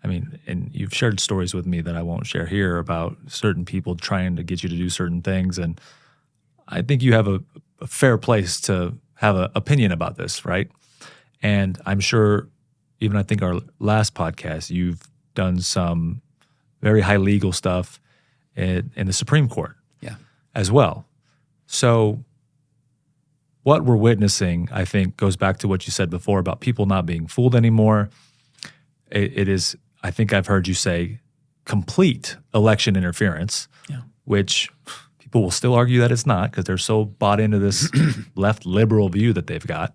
I mean, and you've shared stories with me that I won't share here about certain people trying to get you to do certain things. And I think you have a fair place to have an opinion about this, right? And I'm sure, even I think our last podcast, you've done some very high legal stuff in the Supreme Court as well. So what we're witnessing, I think, goes back to what you said before about people not being fooled anymore. It is, I think I've heard you say, complete election interference, which people will still argue that it's not because they're so bought into this left liberal view that they've got.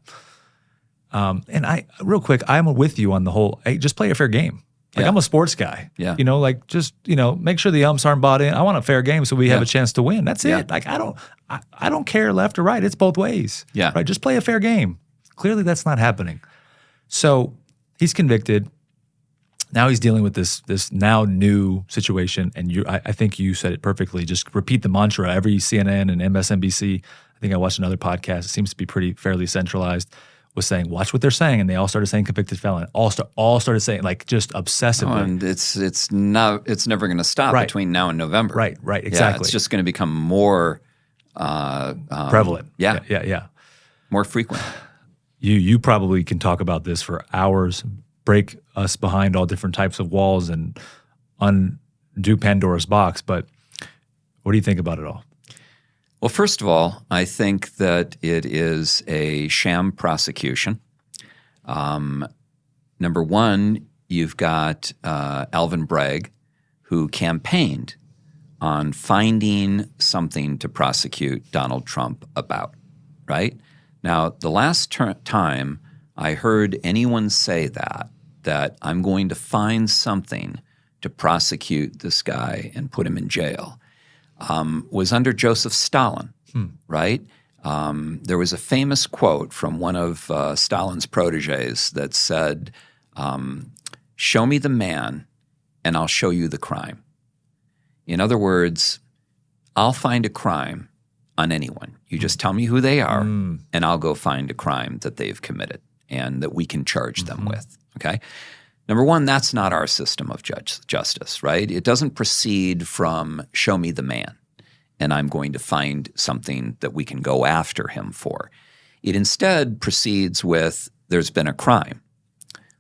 And real quick, I'm with you on the whole, hey, just play a fair game. Like I'm a sports guy, just make sure the umps aren't bought in. I want a fair game so we have a chance to win. That's it. Like I don't care left or right. It's both ways. Yeah. Right. Just play a fair game. Clearly that's not happening. So he's convicted. Now he's dealing with this now new situation. And I think you said it perfectly. Just repeat the mantra. Every CNN and MSNBC, I think I watched another podcast. It seems to be fairly centralized. Was saying, watch what they're saying, and they all started saying convicted felon. All started saying, like, just obsessively. Oh, and it's never going to stop between now and November. Right, exactly. Yeah, it's just going to become more prevalent. Yeah. More frequent. You probably can talk about this for hours, break us behind all different types of walls, and undo Pandora's box. But what do you think about it all? Well, first of all, I think that it is a sham prosecution. Number one, you've got Alvin Bragg, who campaigned on finding something to prosecute Donald Trump about, right? Now, the last time I heard anyone say that I'm going to find something to prosecute this guy and put him in jail, was under Joseph Stalin, right? There was a famous quote from one of Stalin's proteges that said, "Show me the man and I'll show you the crime." In other words, I'll find a crime on anyone. You just tell me who they are and I'll go find a crime that they've committed and that we can charge them with, okay? Number one, that's not our system of justice, right? It doesn't proceed from show me the man and I'm going to find something that we can go after him for. It instead proceeds with there's been a crime.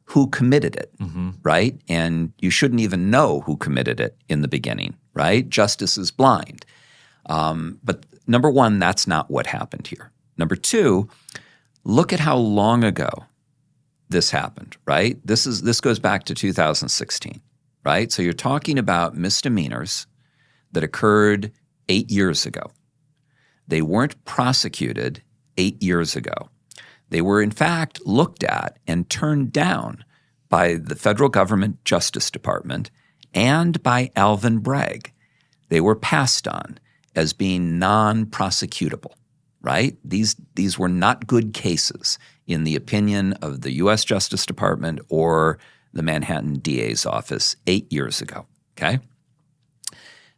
Who committed it, right? And you shouldn't even know who committed it in the beginning, right? Justice is blind. But number one, that's not what happened here. Number two, look at how long ago this happened, right? This goes back to 2016, right? So you're talking about misdemeanors that occurred 8 years ago. They weren't prosecuted 8 years ago. They were, in fact, looked at and turned down by the federal government Justice Department and by Alvin Bragg. They were passed on as being non-prosecutable, right? These were not good cases in the opinion of the U.S. Justice Department or the Manhattan DA's office 8 years ago, okay?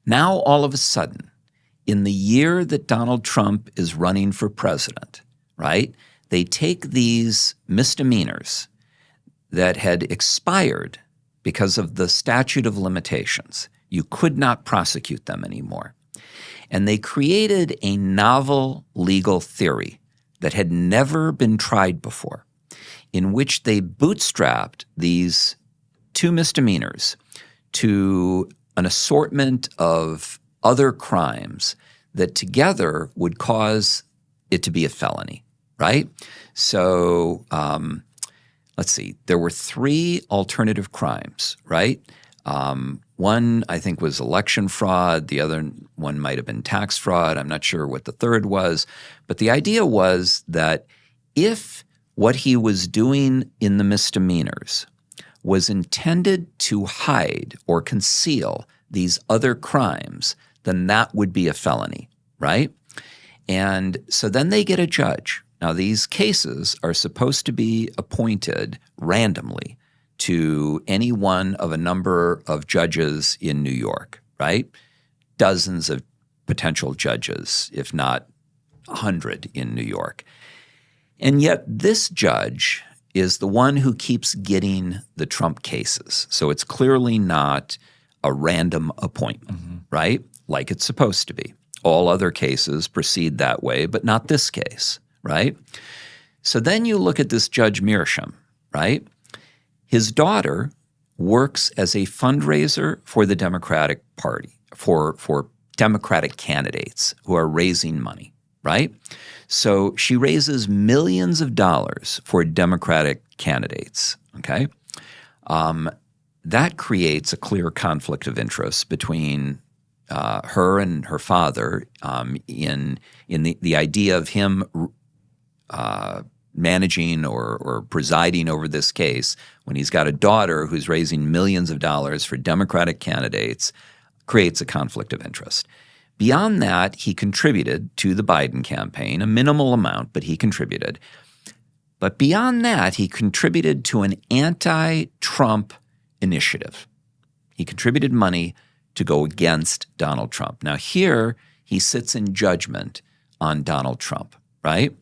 Now, all of a sudden, in the year that Donald Trump is running for president, right, they take these misdemeanors that had expired because of the statute of limitations. You could not prosecute them anymore. And they created a novel legal theory that had never been tried before, in which they bootstrapped these two misdemeanors to an assortment of other crimes that together would cause it to be a felony. Right? So let's see. There were 3 alternative crimes, right? One, I think, was election fraud. The other one might have been tax fraud. I'm not sure what the third was. But the idea was that if what he was doing in the misdemeanors was intended to hide or conceal these other crimes, then that would be a felony, right? And so then they get a judge. Now, these cases are supposed to be appointed randomly to any one of a number of judges in New York, right? Dozens of potential judges, if not 100 in New York. And yet this judge is the one who keeps getting the Trump cases. So it's clearly not a random appointment, right? Like it's supposed to be. All other cases proceed that way, but not this case. Right? So then you look at this Judge Mearsham, right? His daughter works as a fundraiser for the Democratic Party, for Democratic candidates who are raising money, right? So she raises millions of dollars for Democratic candidates, okay? That creates a clear conflict of interest between her and her father in the idea of him managing or presiding over this case when he's got a daughter who's raising millions of dollars for Democratic candidates creates a conflict of interest. Beyond that, he contributed to the Biden campaign, a minimal amount, but he contributed. But beyond that, he contributed to an anti-Trump initiative. He contributed money to go against Donald Trump. Now here, he sits in judgment on Donald Trump, right?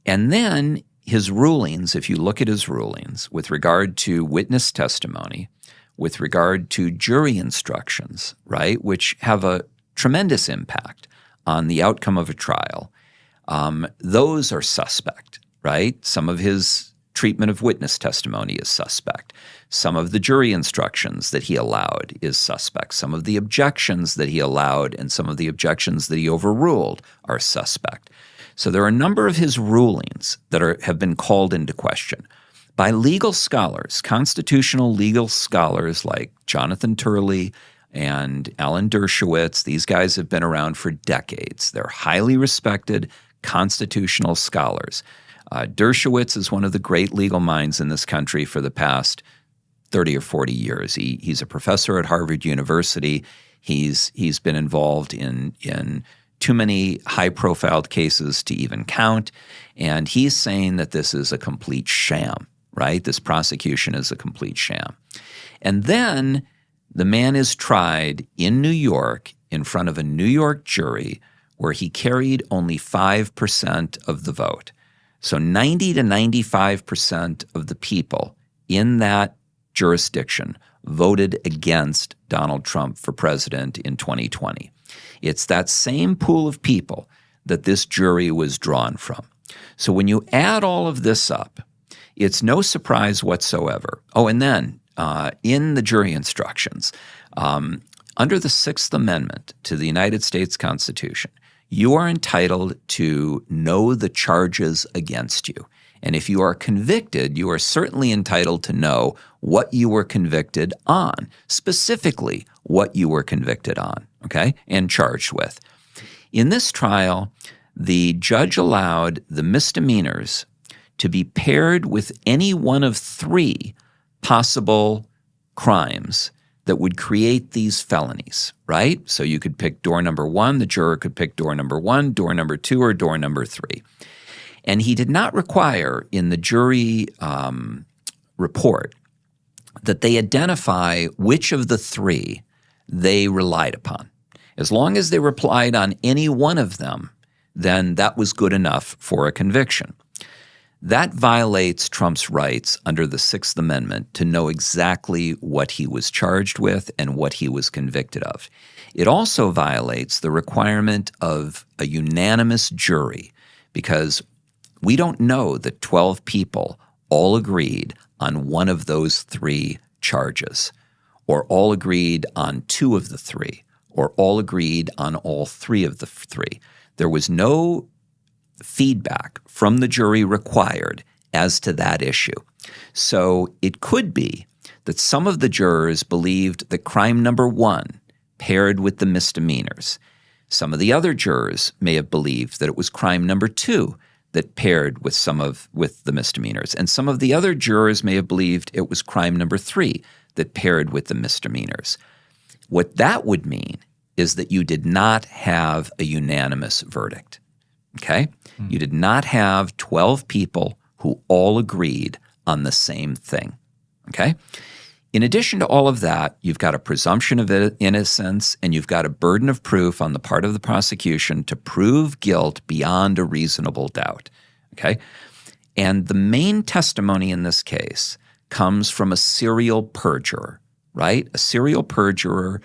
And then his rulings, if you look at his rulings with regard to witness testimony, with regard to jury instructions, right, which have a tremendous impact on the outcome of a trial, those are suspect, right? Some of his treatment of witness testimony is suspect. Some of the jury instructions that he allowed is suspect. Some of the objections that he allowed and some of the objections that he overruled are suspect. So there are a number of his rulings that have been called into question. by legal scholars, constitutional legal scholars like Jonathan Turley and Alan Dershowitz. These guys have been around for decades. They're highly respected constitutional scholars. Dershowitz is one of the great legal minds in this country for the past 30 or 40 years. He's a professor at Harvard University. He's been involved in too many high-profile cases to even count, and he's saying that this is a complete sham, right? This prosecution is a complete sham. And then the man is tried in New York in front of a New York jury where he carried only 5% of the vote. So 90 to 95% of the people in that jurisdiction voted against Donald Trump for president in 2020. It's that same pool of people that this jury was drawn from. So when you add all of this up, it's no surprise whatsoever. Oh, and then in the jury instructions, under the Sixth Amendment to the United States Constitution, you are entitled to know the charges against you. And if you are convicted, you are certainly entitled to know what you were convicted on, specifically what you were convicted on, okay, and charged with. In this trial, the judge allowed the misdemeanors to be paired with any one of three possible crimes that would create these felonies, right? So you could pick door number one, the juror could pick door number one, door number two, or door number three. And he did not require in the jury report that they identify which of the three they relied upon. As long as they relied on any one of them, then that was good enough for a conviction. That violates Trump's rights under the Sixth Amendment to know exactly what he was charged with and what he was convicted of. It also violates the requirement of a unanimous jury because we don't know that 12 people all agreed on one of those three charges, or all agreed on two of the three, or all agreed on all three of the three. There was no feedback from the jury required as to that issue. So it could be that some of the jurors believed that crime number one paired with the misdemeanors. Some of the other jurors may have believed that it was crime number two that paired with the misdemeanors. And some of the other jurors may have believed it was crime number three that paired with the misdemeanors. What that would mean is that you did not have a unanimous verdict, okay? You did not have 12 people who all agreed on the same thing, okay? In addition to all of that, you've got a presumption of innocence and you've got a burden of proof on the part of the prosecution to prove guilt beyond a reasonable doubt, okay? And the main testimony in this case comes from a serial perjurer, right? A serial perjurer,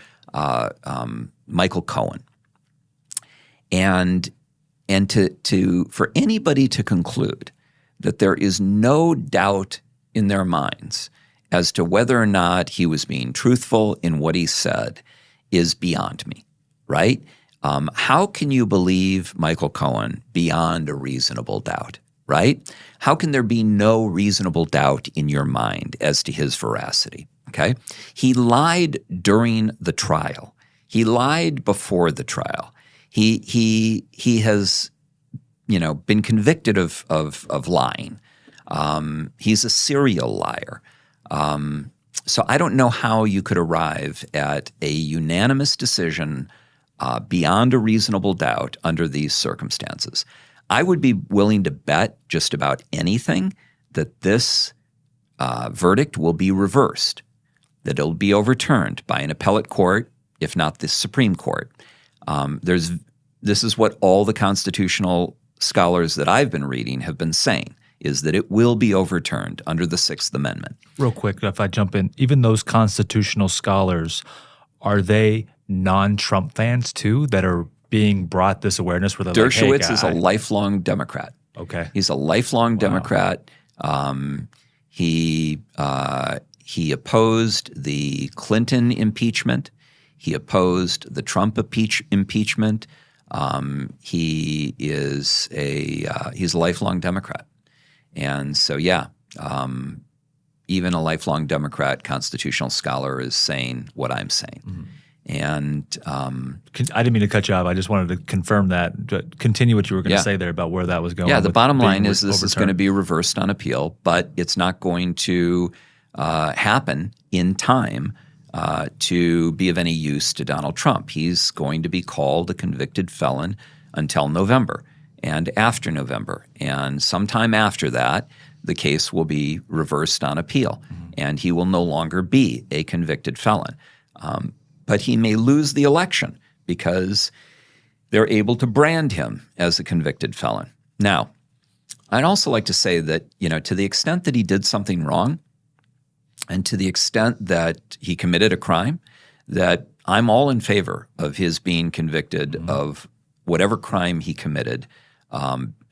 Michael Cohen. And for anybody to conclude that there is no doubt in their minds as to whether or not he was being truthful in what he said is beyond me, right? How can you believe Michael Cohen beyond a reasonable doubt, right? How can there be no reasonable doubt in your mind as to his veracity, okay? He lied during the trial. He lied before the trial. He has, been convicted of lying. He's a serial liar. So I don't know how you could arrive at a unanimous decision beyond a reasonable doubt under these circumstances. I would be willing to bet just about anything that this verdict will be reversed, that it'll be overturned by an appellate court, if not the Supreme Court. This is what all the constitutional scholars that I've been reading have been saying, is that it will be overturned under the Sixth Amendment. Real quick, if I jump in, even those constitutional scholars, are they non-Trump fans too that are being brought this awareness where they're Dershowitz like, hey, is a lifelong Democrat. Okay. He's a lifelong Democrat. He opposed the Clinton impeachment. He opposed the Trump impeachment. He's a lifelong Democrat. And so, yeah, Even a lifelong Democrat constitutional scholar is saying what I'm saying. Mm-hmm. And I didn't mean to cut you off. I just wanted to confirm that. Continue what you were going to say there about where that was going. Yeah, the bottom line is this overturned. is going to be reversed on appeal, but it's not going to happen in time to be of any use to Donald Trump. He's going to be called a convicted felon until November and after November. And sometime after that, the case will be reversed on appeal, and he will no longer be a convicted felon. But he may lose the election because they're able to brand him as a convicted felon. Now, I'd also like to say that, to the extent that he did something wrong and to the extent that he committed a crime, that I'm all in favor of his being convicted of whatever crime he committed,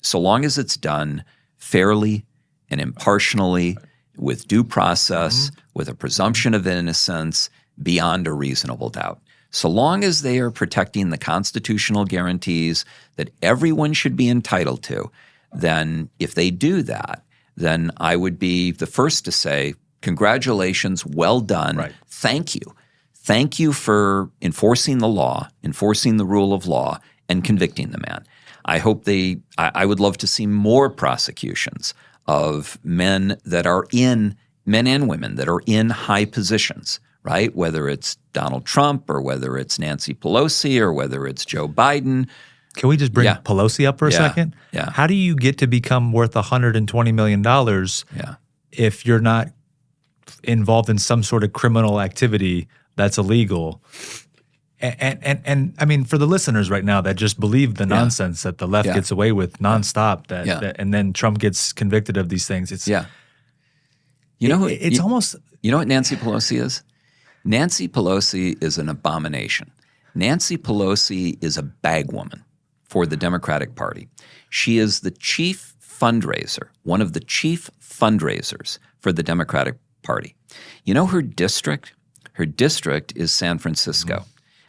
so long as it's done fairly and impartially, with due process, with a presumption of innocence beyond a reasonable doubt. So long as they are protecting the constitutional guarantees that everyone should be entitled to, then if they do that, then I would be the first to say, congratulations, well done, Right. Thank you. Thank you for enforcing the law, enforcing the rule of law, and convicting the man. I hope I would love to see more prosecutions of men and women that are in high positions, right? Whether it's Donald Trump or whether it's Nancy Pelosi or whether it's Joe Biden. Can we just bring Pelosi up for a second? Yeah. How do you get to become worth $120 million if you're not involved in some sort of criminal activity that's illegal? And I mean, for the listeners right now that just believe the nonsense that the left gets away with nonstop, and then Trump gets convicted of these things, it's You know what Nancy Pelosi is? Nancy Pelosi is an abomination. Nancy Pelosi is a bagwoman for the Democratic Party. She is the chief fundraiser, one of the chief fundraisers for the Democratic Party. You know her district? Her district is San Francisco.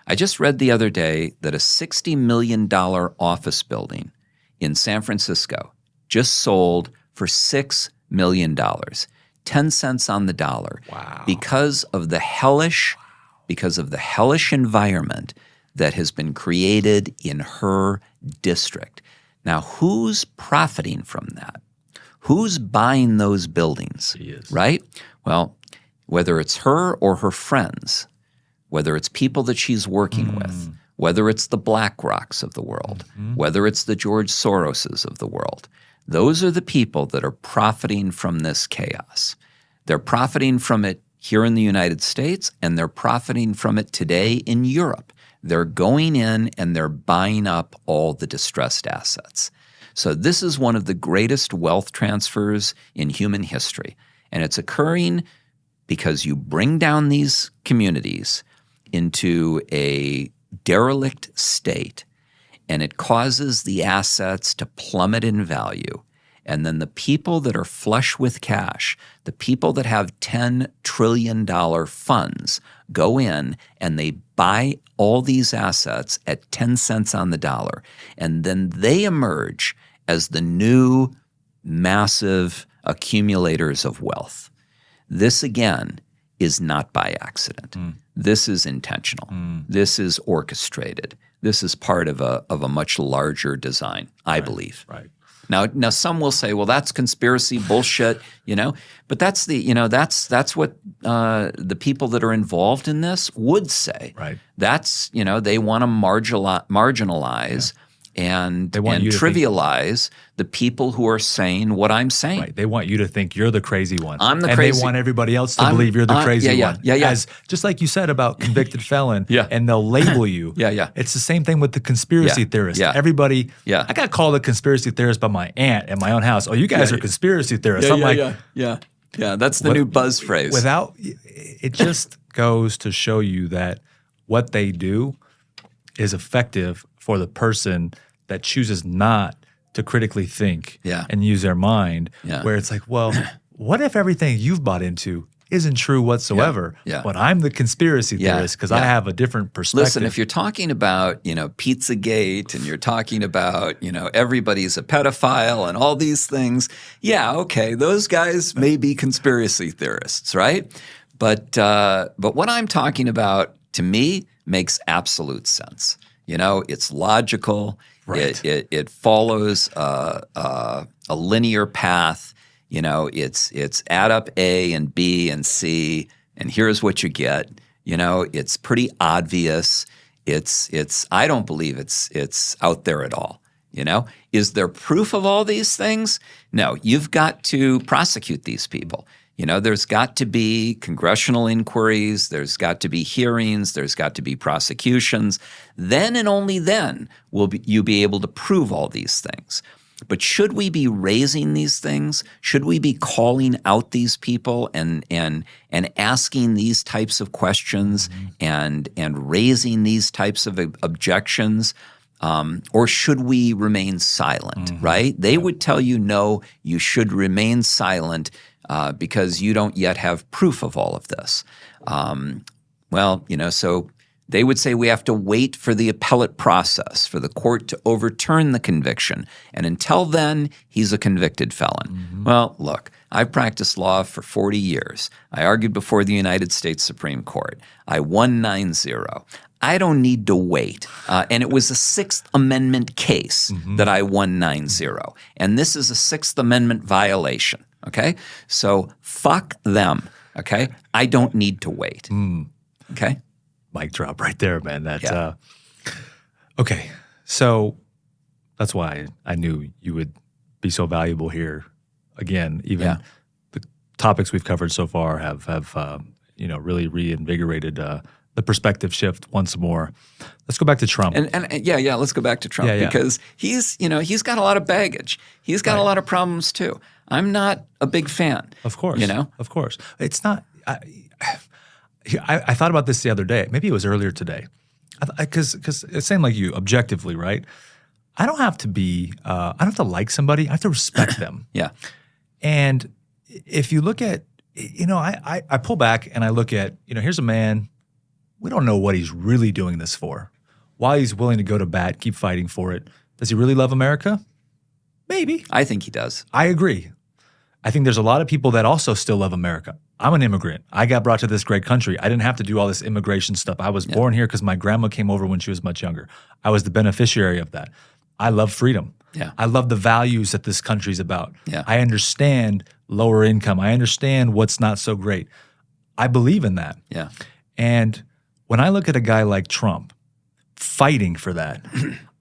I just read the other day that a $60 million office building in San Francisco just sold for $6 million, 10 cents on the dollar, because of the hellish environment that has been created in her district. Now, who's profiting from that? Who's buying those buildings? Right? Well, whether it's her or her friends, whether it's people that she's working with, whether it's the BlackRocks of the world, whether it's the George Soroses of the world, those are the people that are profiting from this chaos. They're profiting from it here in the United States, and they're profiting from it today in Europe. They're going in and they're buying up all the distressed assets. So this is one of the greatest wealth transfers in human history, and it's occurring because you bring down these communities into a derelict state, and it causes the assets to plummet in value. And then the people that are flush with cash, the people that have $10 trillion funds, go in and they buy all these assets at 10 cents on the dollar. And then they emerge as the new massive accumulators of wealth. This, again, is not by accident. This is intentional. This is orchestrated. This is part of a much larger design, I believe. Right. Now some will say, well, that's conspiracy bullshit, but that's that's what the people that are involved in this would say. Right. That's, they want to marginalize and trivialize the people who are saying what I'm saying. Right. They want you to think you're the crazy one. I'm the and crazy. they want everybody else to believe you're the crazy one. As, just like you said about convicted felon, and they'll label you. It's the same thing with the conspiracy theorist. Everybody, I got called a conspiracy theorist by my aunt at my own house. Oh, you guys are conspiracy theorists. I'm like, that's the new buzz phrase. It just goes to show you that what they do is effective for the person that chooses not to critically think and use their mind, where it's like, well, what if everything you've bought into isn't true whatsoever. Yeah. But I'm the conspiracy theorist because I have a different perspective. Listen, if you're talking about, Pizzagate and you're talking about, everybody's a pedophile and all these things, okay, those guys may be conspiracy theorists, right? But what I'm talking about, to me, makes absolute sense. It's logical. Right. It follows a linear path. It's add up A and B and C, and here's what you get. It's pretty obvious. I don't believe it's out there at all. Is there proof of all these things? No, you've got to prosecute these people. There's got to be congressional inquiries, there's got to be hearings, there's got to be prosecutions. Then and only then will you be able to prove all these things. But should we be raising these things? Should we be calling out these people and asking these types of questions and raising these types of objections? Or should we remain silent, right? They would tell you, no, you should remain silent because you don't yet have proof of all of this. So they would say we have to wait for the appellate process, for the court to overturn the conviction. And until then, he's a convicted felon. Well, look, I've practiced law for 40 years. I argued before the United States Supreme Court. I won 9-0. I don't need to wait. And it was a Sixth Amendment case that I won 9-0. And this is a Sixth Amendment violation, okay? So fuck them, okay? I don't need to wait, okay? Mic drop right there, man. Okay. So that's why I knew you would be so valuable here. Again, even the topics we've covered so far have really reinvigorated the perspective shift once more. Let's go back to Trump. Let's go back to Trump because he's got a lot of baggage. He's got a lot of problems too. I'm not a big fan. Of course. Of course. It's not I thought about this the other day. Maybe it was earlier today. Because it's same like you, objectively, right? I don't have to be I don't have to like somebody. I have to respect them. Yeah. And if you look at I pull back and I look at, here's a man. We don't know what he's really doing this for. Why he's willing to go to bat, keep fighting for it. Does he really love America? Maybe. I think he does. I agree. I think there's a lot of people that also still love America. I'm an immigrant. I got brought to this great country. I didn't have to do all this immigration stuff. I was born here because my grandma came over when she was much younger. I was the beneficiary of that. I love freedom. Yeah. I love the values that this country's about. Yeah. I understand lower income. I understand what's not so great. I believe in that. Yeah. And when I look at a guy like Trump fighting for that,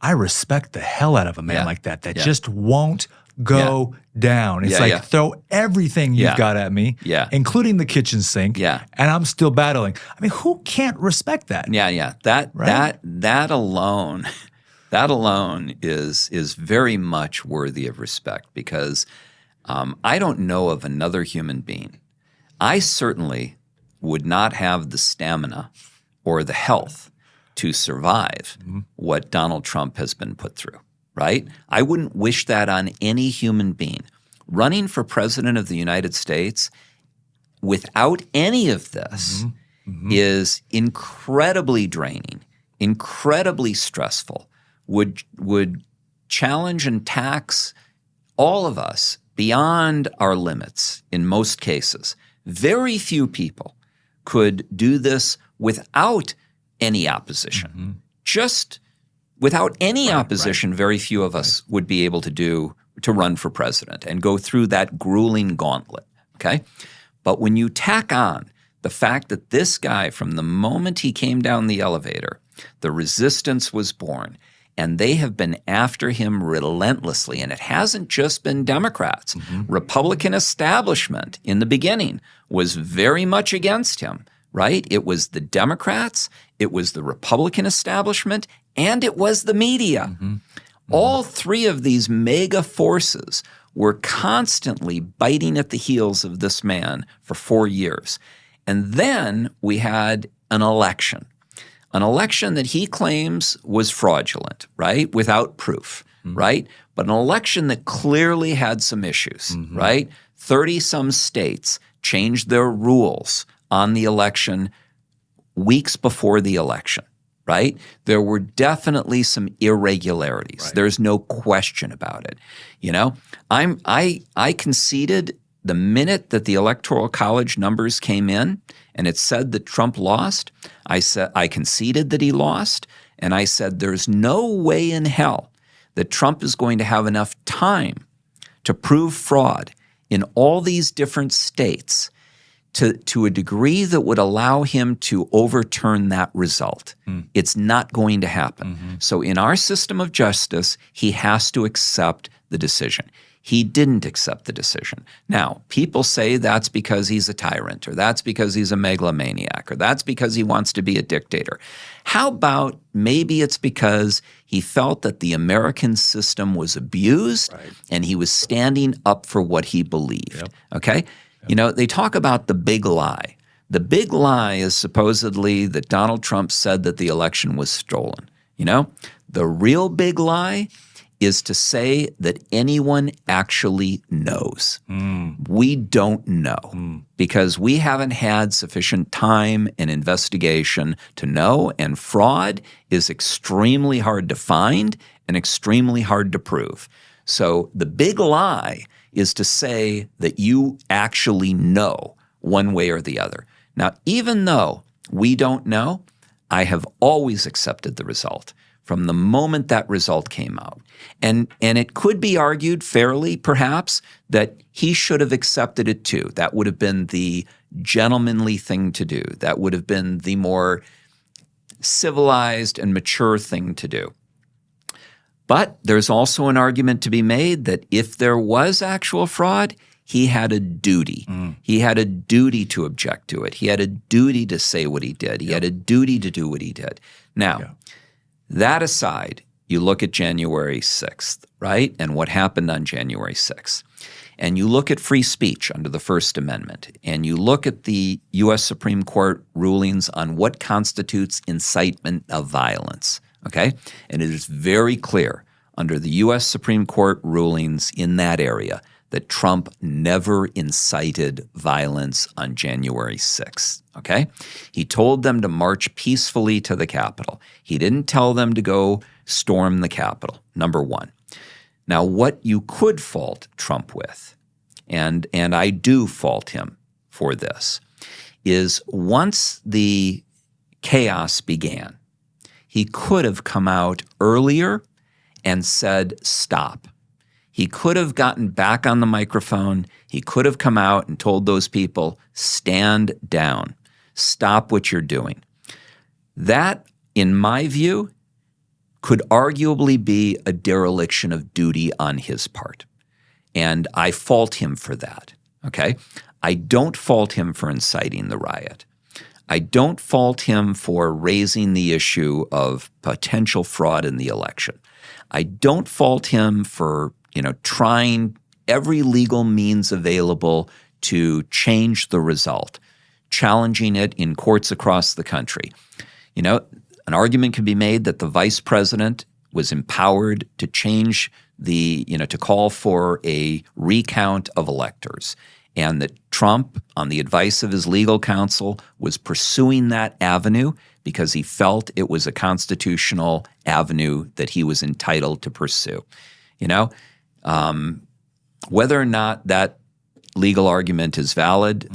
I respect the hell out of a man like that just won't go down. It's throw everything you've got at me, including the kitchen sink, and I'm still battling. I mean, who can't respect that? Yeah. That alone is very much worthy of respect because I don't know of another human being. I certainly would not have the stamina or the health to survive what Donald Trump has been put through, right? I wouldn't wish that on any human being. Running for president of the United States without any of this is incredibly draining, incredibly stressful, would challenge and tax all of us beyond our limits in most cases. Very few people could do this without any opposition. Just without any opposition, very few of us would be able to run for president and go through that grueling gauntlet, okay? But when you tack on the fact that this guy, from the moment he came down the elevator, the resistance was born, and they have been after him relentlessly. And it hasn't just been Democrats. Republican establishment in the beginning was very much against him, right? It was the Democrats, it was the Republican establishment, and it was the media. All three of these mega forces were constantly biting at the heels of this man for 4 years. And then we had an election that he claims was fraudulent, right? Without proof. right? But an election that clearly had some issues, right? 30-some states changed their rules on the election weeks before the election, right? There were definitely some irregularities. Right. There's no question about it. You know, I conceded the minute that the Electoral College numbers came in and it said that Trump lost, I conceded that he lost, and I said there's no way in hell that Trump is going to have enough time to prove fraud in all these different states to a degree that would allow him to overturn that result. It's not going to happen. So in our system of justice, he has to accept the decision. He didn't accept the decision. Now, people say that's because he's a tyrant, or that's because he's a megalomaniac, or that's because he wants to be a dictator. How about maybe it's because he felt that the American system was abused and he was standing up for what he believed, okay? You know, they talk about the big lie. The big lie is supposedly that Donald Trump said that the election was stolen. You know, the real big lie is to say that anyone actually knows. We don't know because we haven't had sufficient time and investigation to know, and fraud is extremely hard to find and extremely hard to prove. So the big lie is to say that you actually know one way or the other. Now, even though we don't know, I have always accepted the result from the moment that result came out. And it could be argued fairly, perhaps, that he should have accepted it too. That would have been the gentlemanly thing to do. That would have been the more civilized and mature thing to do. But there's also an argument to be made that if there was actual fraud, he had a duty. He had a duty to object to it. He had a duty to say what he did. He had a duty to do what he did. Now, that aside, you look at January 6th, right? And what happened on January 6th. And you look at free speech under the First Amendment. And you look at the U.S. Supreme Court rulings on what constitutes incitement of violence, okay? And it is very clear under the U.S. Supreme Court rulings in that area that Trump never incited violence on January 6th, okay? He told them to march peacefully to the Capitol. He didn't tell them to go storm the Capitol, number one. Now, what you could fault Trump with, and I do fault him for this, is once the chaos began, he could have come out earlier and said, stop. He could have gotten back on the microphone. He could have come out and told those people, stand down, stop what you're doing. That, in my view, could arguably be a dereliction of duty on his part. And I fault him for that, okay? I don't fault him for inciting the riot. I don't fault him for raising the issue of potential fraud in the election. I don't fault him for trying every legal means available to change the result, challenging it in courts across the country. You know, an argument can be made that the vice president was empowered to change to call for a recount of electors, and that Trump, on the advice of his legal counsel, was pursuing that avenue because he felt it was a constitutional avenue that he was entitled to pursue. Whether or not that legal argument is valid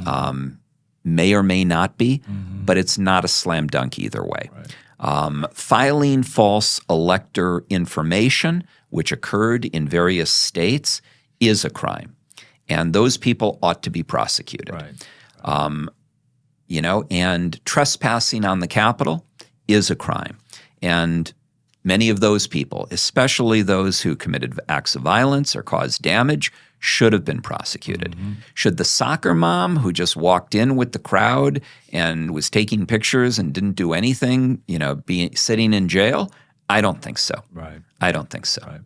may or may not be, but it's not a slam dunk either way. Filing false elector information, which occurred in various states, is a crime. And those people ought to be prosecuted. And trespassing on the Capitol is a crime. And many of those people, especially those who committed acts of violence or caused damage, should have been prosecuted. Should the soccer mom who just walked in with the crowd and was taking pictures and didn't do anything, be sitting in jail? I don't think so. I don't think so.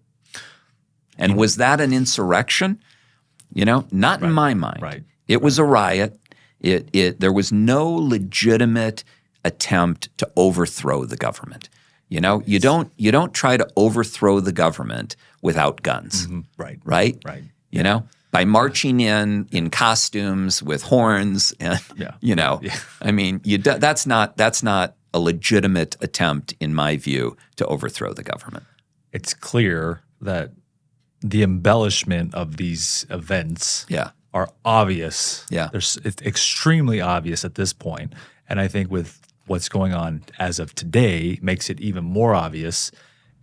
And was that an insurrection? Not in my mind. It was a riot. There was no legitimate attempt to overthrow the government. You don't try to overthrow the government without guns. Right. Right? Right. You know, by marching in costumes with horns and, I mean, that's not a legitimate attempt, in my view, to overthrow the government. It's clear that the embellishment of these events are obvious. Yeah. It's extremely obvious at this point. And I think with what's going on as of today makes it even more obvious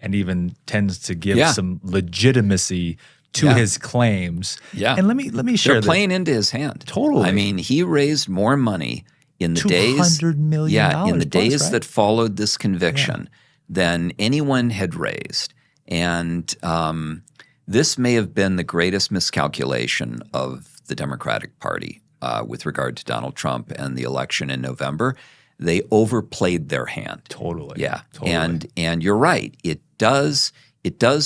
and even tends to give some legitimacy to his claims. Yeah. And let me share They're playing into his hand. Totally. I mean, he raised more money in the days $200 million in the days right? that followed this conviction than anyone had raised. And this may have been the greatest miscalculation of the Democratic Party with regard to Donald Trump and the election in November. They overplayed their hand. Totally. Yeah. Totally. And you're right. It does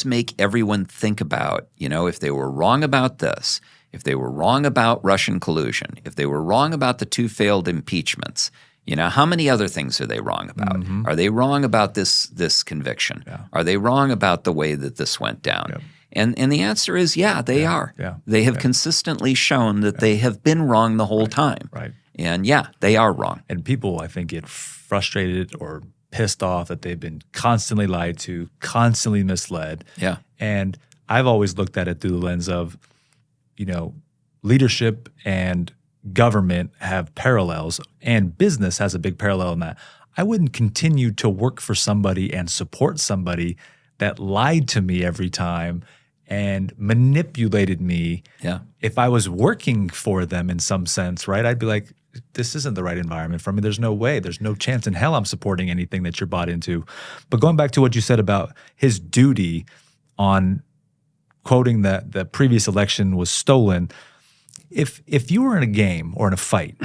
make everyone think about, if they were wrong about this, if they were wrong about Russian collusion, if they were wrong about the 2 failed impeachments, how many other things are they wrong about? Are they wrong about this conviction? Yeah. Are they wrong about the way that this went down? Yep. And the answer is, they are. Yeah. They have consistently shown that they have been wrong the whole time. Right. And they are wrong. And people, I think, get frustrated or pissed off that they've been constantly lied to, constantly misled. Yeah. And I've always looked at it through the lens of, leadership and government have parallels, and business has a big parallel in that. I wouldn't continue to work for somebody and support somebody that lied to me every time and manipulated me. Yeah. If I was working for them in some sense, right, I'd be like, this isn't the right environment for me. There's no way. There's no chance in hell I'm supporting anything that you're bought into. But going back to what you said about his duty on quoting that the previous election was stolen, if you were in a game or in a fight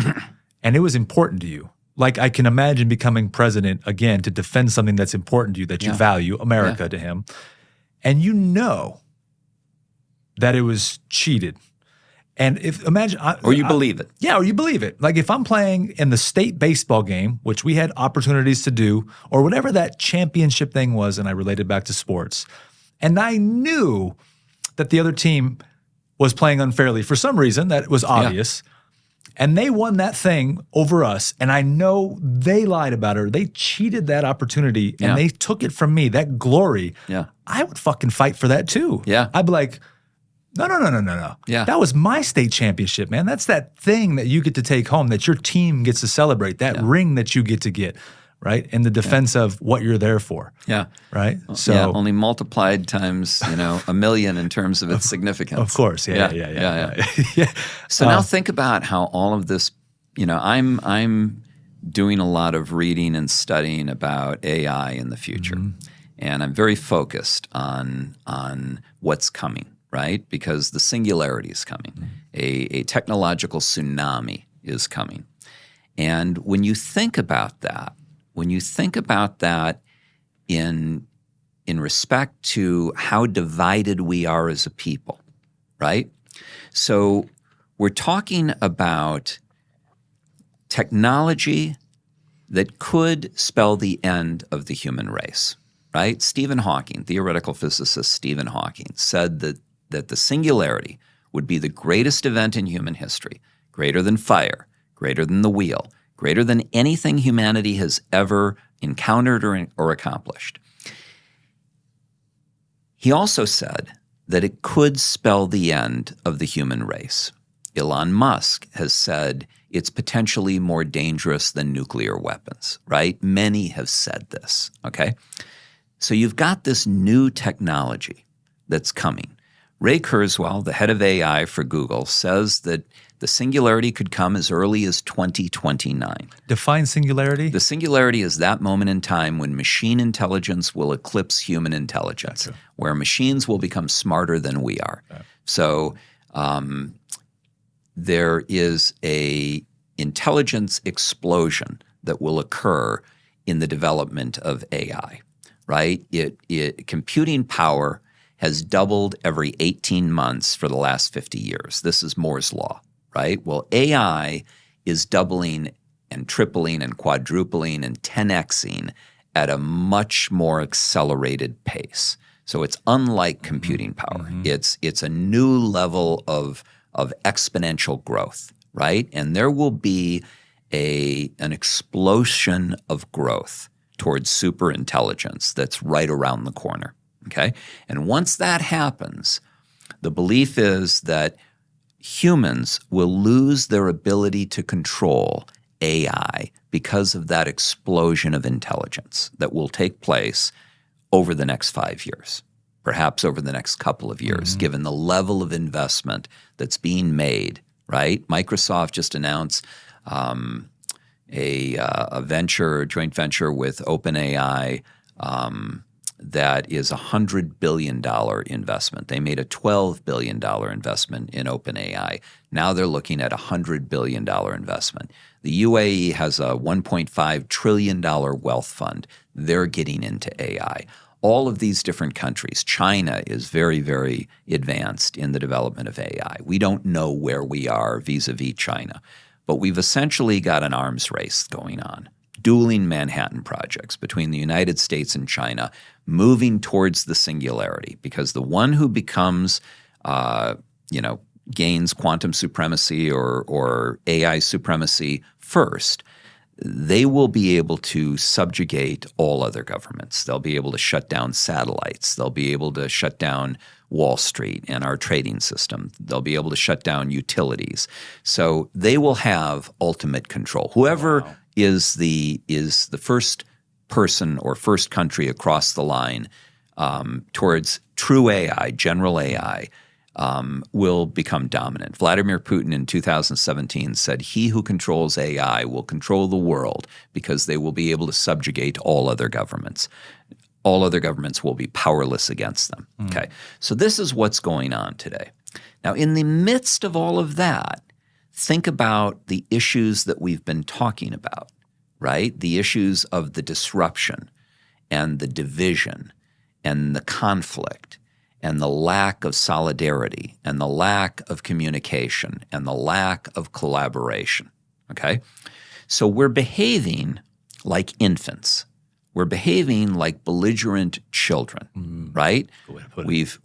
and it was important to you, like I can imagine becoming president again to defend something that's important to you, that you value, America to him, and you know that it was cheated. And or you believe it. Yeah, or you believe it. Like if I'm playing in the state baseball game, which we had opportunities to do, or whatever that championship thing was, and I related back to sports, and I knew that the other team was playing unfairly for some reason that was obvious, and they won that thing over us, and I know they lied about it, or they cheated that opportunity, and they took it from me, that glory, I would fucking fight for that too. Yeah. I'd be like, no. Yeah. That was my state championship, man. That's that thing that you get to take home, that your team gets to celebrate, that ring that you get, right? In the defense of what you're there for. Yeah. Right? So only multiplied times, a million in terms of its significance. Of course. Yeah. So now think about how all of this, I'm doing a lot of reading and studying about AI in the future. And I'm very focused on what's coming. Right? Because the singularity is coming. A technological tsunami is coming. And when you think about that in respect to how divided we are as a people, right? So we're talking about technology that could spell the end of the human race, right? Stephen Hawking, theoretical physicist Stephen Hawking, said that the singularity would be the greatest event in human history, greater than fire, greater than the wheel, greater than anything humanity has ever encountered or accomplished. He also said that it could spell the end of the human race. Elon Musk has said it's potentially more dangerous than nuclear weapons, right? Many have said this, okay? So you've got this new technology that's coming. Ray Kurzweil, the head of AI for Google, says that the singularity could come as early as 2029. Define singularity? The singularity is that moment in time when machine intelligence will eclipse human intelligence, where machines will become smarter than we are. So there is a intelligence explosion that will occur in the development of AI, right? Computing power has doubled every 18 months for the last 50 years. This is Moore's law, right? Well, AI is doubling and tripling and quadrupling and 10xing at a much more accelerated pace. So it's unlike computing power. It's a new level of exponential growth, right? And there will be an explosion of growth towards super intelligence that's right around the corner, okay? And once that happens, the belief is that humans will lose their ability to control AI because of that explosion of intelligence that will take place over the next 5 years, perhaps over the next couple of years, given the level of investment that's being made, right? Microsoft just announced a joint venture with OpenAI that is a $100 billion investment. They made a $12 billion investment in OpenAI. Now they're looking at a $100 billion investment. The UAE has a $1.5 trillion wealth fund. They're getting into AI. All of these different countries, China is very, very advanced in the development of AI. We don't know where we are vis-a-vis China, but we've essentially got an arms race going on. Dueling Manhattan projects between the United States and China, moving towards the singularity, because the one who becomes, gains quantum supremacy or AI supremacy first, they will be able to subjugate all other governments. They'll be able to shut down satellites. They'll be able to shut down Wall Street and our trading system. They'll be able to shut down utilities. So they will have ultimate control. Whoever is the first person or first country across the line towards true AI, general AI, will become dominant. Vladimir Putin in 2017 said, "He who controls AI will control the world because they will be able to subjugate all other governments. All other governments will be powerless against them." Okay, so this is what's going on today. Now, in the midst of all of that, think about the issues that we've been talking about, right? The issues of the disruption and the division and the conflict and the lack of solidarity and the lack of communication and the lack of collaboration, okay? So we're behaving like infants. We're behaving like belligerent children, right? Good way to put it.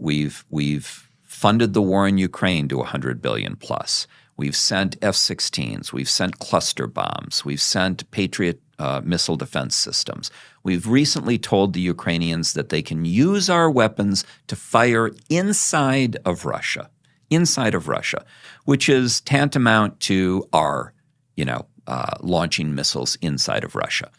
We've funded the war in Ukraine to $100 billion plus. We've sent F-16s. We've sent cluster bombs. We've sent Patriot missile defense systems. We've recently told the Ukrainians that they can use our weapons to fire inside of Russia, which is tantamount to our, launching missiles inside of Russia.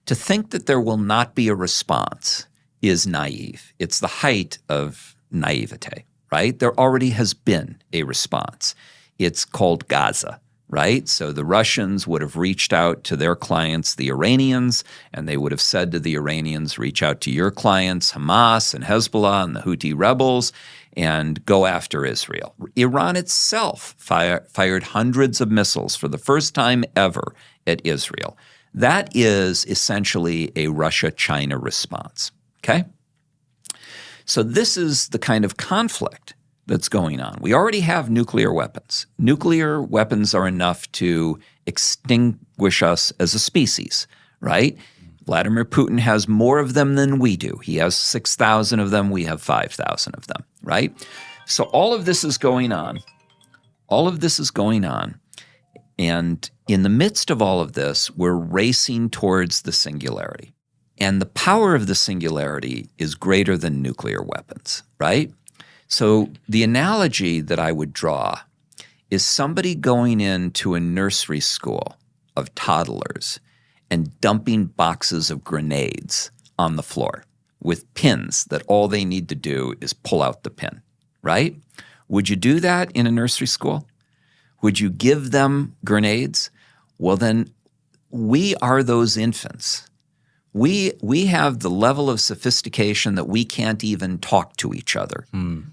To think that there will not be a response is naive. It's the height of naivete, right? There already has been a response. It's called Gaza, right? So the Russians would have reached out to their clients, the Iranians, and they would have said to the Iranians, reach out to your clients, Hamas and Hezbollah and the Houthi rebels, and go after Israel. Iran itself fired hundreds of missiles for the first time ever at Israel. That is essentially a Russia-China response, okay? So this is the kind of conflict that's going on. We already have nuclear weapons. Nuclear weapons are enough to extinguish us as a species, right? Vladimir Putin has more of them than we do. He has 6,000 of them. We have 5,000 of them, right? So all of this is going on. And in the midst of all of this, we're racing towards the singularity. And the power of the singularity is greater than nuclear weapons, right? So the analogy that I would draw is somebody going into a nursery school of toddlers and dumping boxes of grenades on the floor with pins that all they need to do is pull out the pin, right? Would you do that in a nursery school? Would you give them grenades? Well, then we are those infants. We have the level of sophistication that we can't even talk to each other.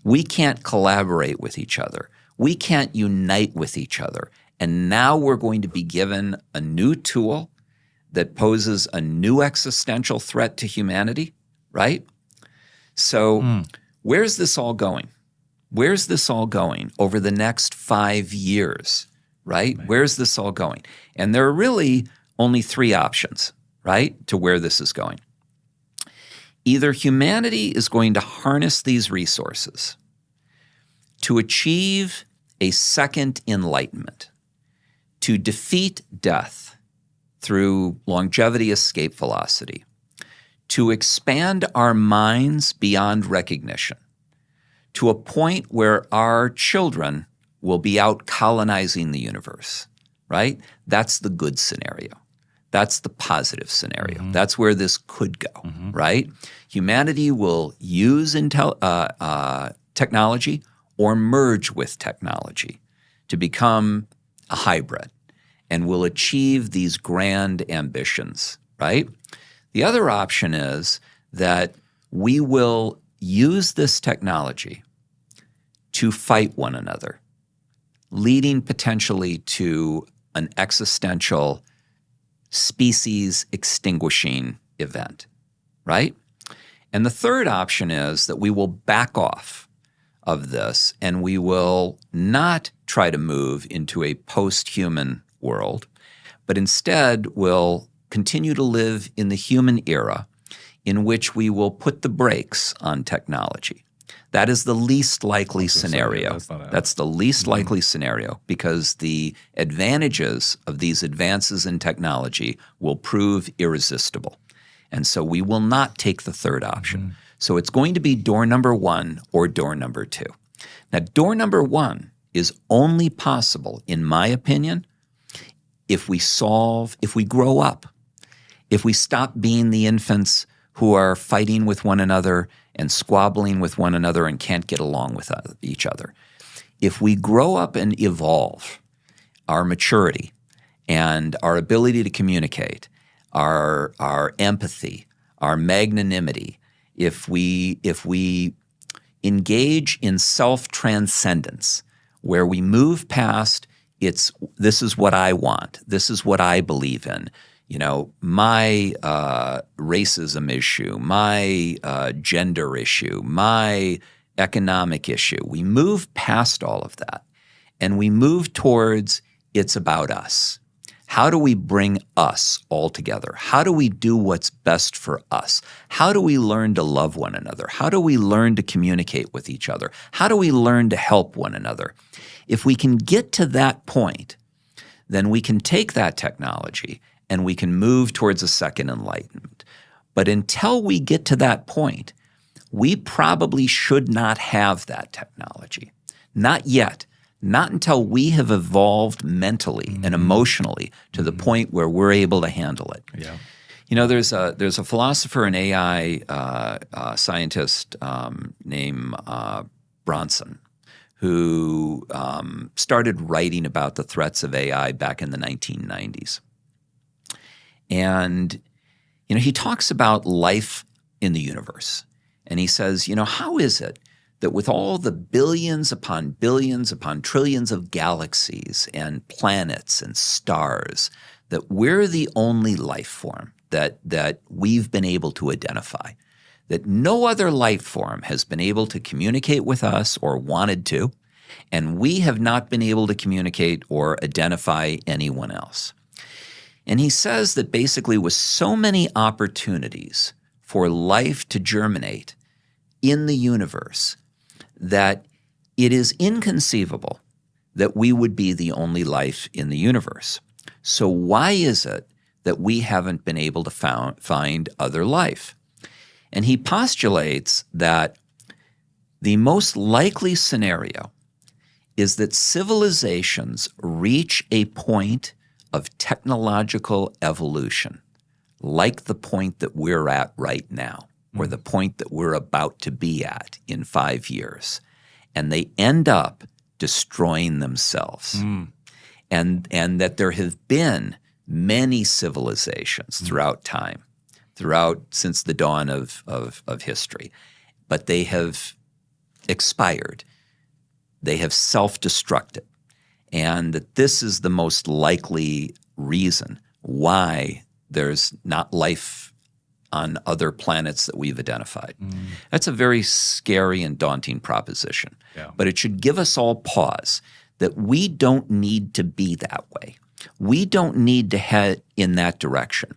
We can't collaborate with each other. We can't unite with each other. And now we're going to be given a new tool that poses a new existential threat to humanity, right? So where's this all going? Where's this all going over the next 5 years, right? Where's this all going? And there are really only three options, right, to where this is going. Either humanity is going to harness these resources to achieve a second enlightenment, to defeat death through longevity, escape velocity, to expand our minds beyond recognition, to a point where our children will be out colonizing the universe, right? That's the good scenario. That's the positive scenario. Mm-hmm. That's where this could go, mm-hmm. right? Humanity will use technology or merge with technology to become a hybrid and will achieve these grand ambitions, right? The other option is that we will use this technology to fight one another, leading potentially to an existential species extinguishing event, right? And the third option is that we will back off of this and we will not try to move into a post-human world, but instead will continue to live in the human era in which we will put the brakes on technology. That is the least likely scenario. That's the least likely scenario because the advantages of these advances in technology will prove irresistible. And so we will not take the third option. Mm-hmm. So it's going to be door number one or door number two. Now, door number one is only possible, in my opinion, if we grow up, if we stop being the infants who are fighting with one another and squabbling with one another and can't get along with each other. If we grow up and evolve our maturity and our ability to communicate, our empathy, our magnanimity, if we engage in self-transcendence, where we move past this is what I want, this is what I believe in, my racism issue, my gender issue, my economic issue. We move past all of that and we move towards it's about us. How do we bring us all together? How do we do what's best for us? How do we learn to love one another? How do we learn to communicate with each other? How do we learn to help one another? If we can get to that point, then we can take that technology and we can move towards a second enlightenment. But until we get to that point, we probably should not have that technology. Not yet. Not until we have evolved mentally and emotionally to the point where we're able to handle it. Yeah. There's a philosopher and AI scientist named Bronson who started writing about the threats of AI back in the 1990s. And, he talks about life in the universe. And he says, how is it that with all the billions upon trillions of galaxies and planets and stars, that we're the only life form that we've been able to identify, that no other life form has been able to communicate with us or wanted to, and we have not been able to communicate or identify anyone else. And he says that basically with so many opportunities for life to germinate in the universe, that it is inconceivable that we would be the only life in the universe. So why is it that we haven't been able to find other life? And he postulates that the most likely scenario is that civilizations reach a point of technological evolution, like the point that we're at right now, or the point that we're about to be at in 5 years, and they end up destroying themselves. And that there have been many civilizations throughout time, since the dawn of history, but they have expired. They have self-destructed. And that this is the most likely reason why there's not life on other planets that we've identified. That's a very scary and daunting proposition. Yeah. But it should give us all pause that we don't need to be that way. We don't need to head in that direction.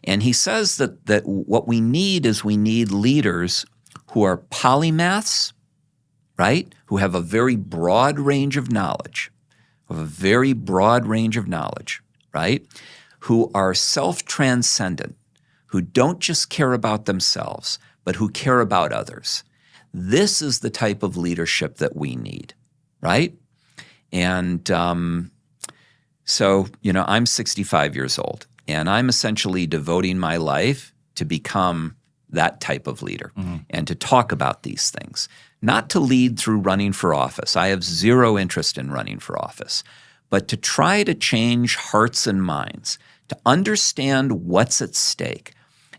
And he says that what we need is we need leaders who are polymaths, right? Who have a very broad range of knowledge, right? Who are self-transcendent, who don't just care about themselves, but who care about others. This is the type of leadership that we need, right? And so, I'm 65 years old, and I'm essentially devoting my life to become that type of leader and to talk about these things, not to lead through running for office. I have zero interest in running for office, but to try to change hearts and minds, to understand what's at stake,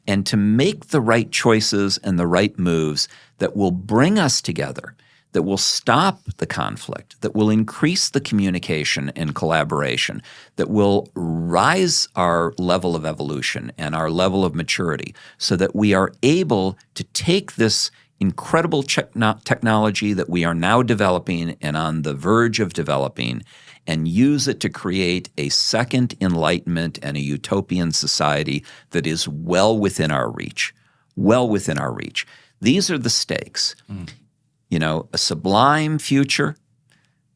and to make the right choices and the right moves that will bring us together, that will stop the conflict, that will increase the communication and collaboration, that will rise our level of evolution and our level of maturity so that we are able to take this incredible technology that we are now developing and on the verge of developing and use it to create a second enlightenment and a utopian society that is well within our reach. These are the stakes. A sublime future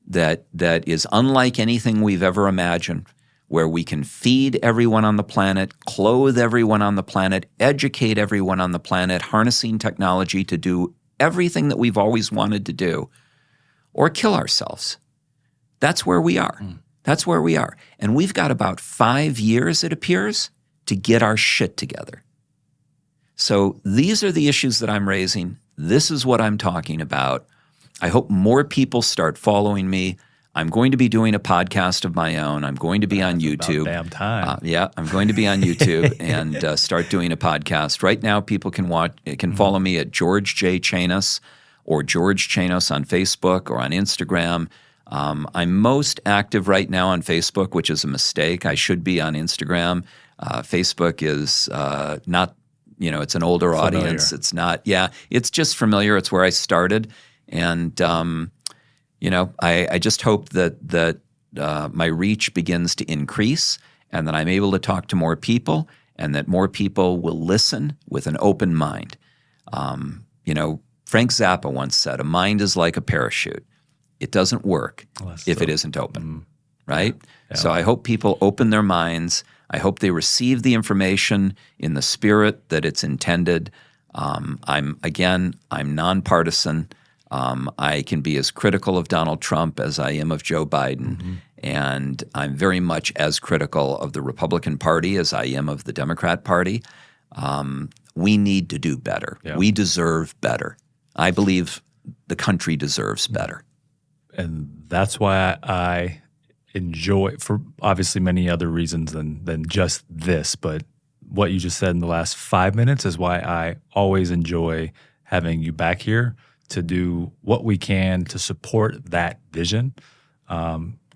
that is unlike anything we've ever imagined, where we can feed everyone on the planet, clothe everyone on the planet, educate everyone on the planet, harnessing technology to do everything that we've always wanted to do, or kill ourselves. That's where we are. That's where we are. And we've got about 5 years, it appears, to get our shit together. So these are the issues that I'm raising. This is what I'm talking about. I hope more people start following me. I'm going to be doing a podcast of my own. I'm going to be on YouTube. About damn time. I'm going to be on YouTube and start doing a podcast. Right now, people can follow me at George J. Chanos or George Chanos on Facebook or on Instagram. I'm most active right now on Facebook, which is a mistake. I should be on Instagram. Facebook is not, it's an older audience. It's not, it's just familiar. It's where I started. And, I just hope that my reach begins to increase and that I'm able to talk to more people and that more people will listen with an open mind. Frank Zappa once said, a mind is like a parachute. It doesn't work if it isn't open, right? Yeah. So I hope people open their minds. I hope they receive the information in the spirit that it's intended. I'm nonpartisan. I can be as critical of Donald Trump as I am of Joe Biden. And I'm very much as critical of the Republican Party as I am of the Democrat Party. We need to do better. Yeah. We deserve better. I believe the country deserves better. And that's why I enjoy, for obviously many other reasons than just this, but what you just said in the last 5 minutes is why I always enjoy having you back here to do what we can to support that vision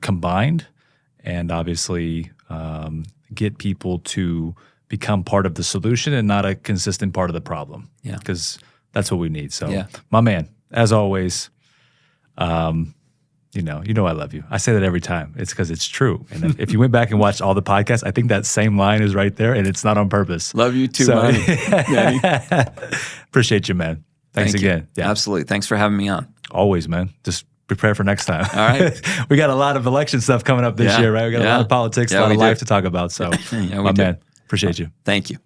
combined and obviously get people to become part of the solution and not a consistent part of the problem. Yeah. Because that's what we need. So, my man, as always, you know I love you. I say that every time. It's because it's true. And if you went back and watched all the podcasts, I think that same line is right there, and it's not on purpose. Love you too, Manny. Appreciate you, man. Thanks again. Yeah. Absolutely. Thanks for having me on. Always, man. Just prepare for next time. All right. We got a lot of election stuff coming up this year, right? We got a lot of politics, a lot of life to talk about. So, my man, appreciate you. Thank you.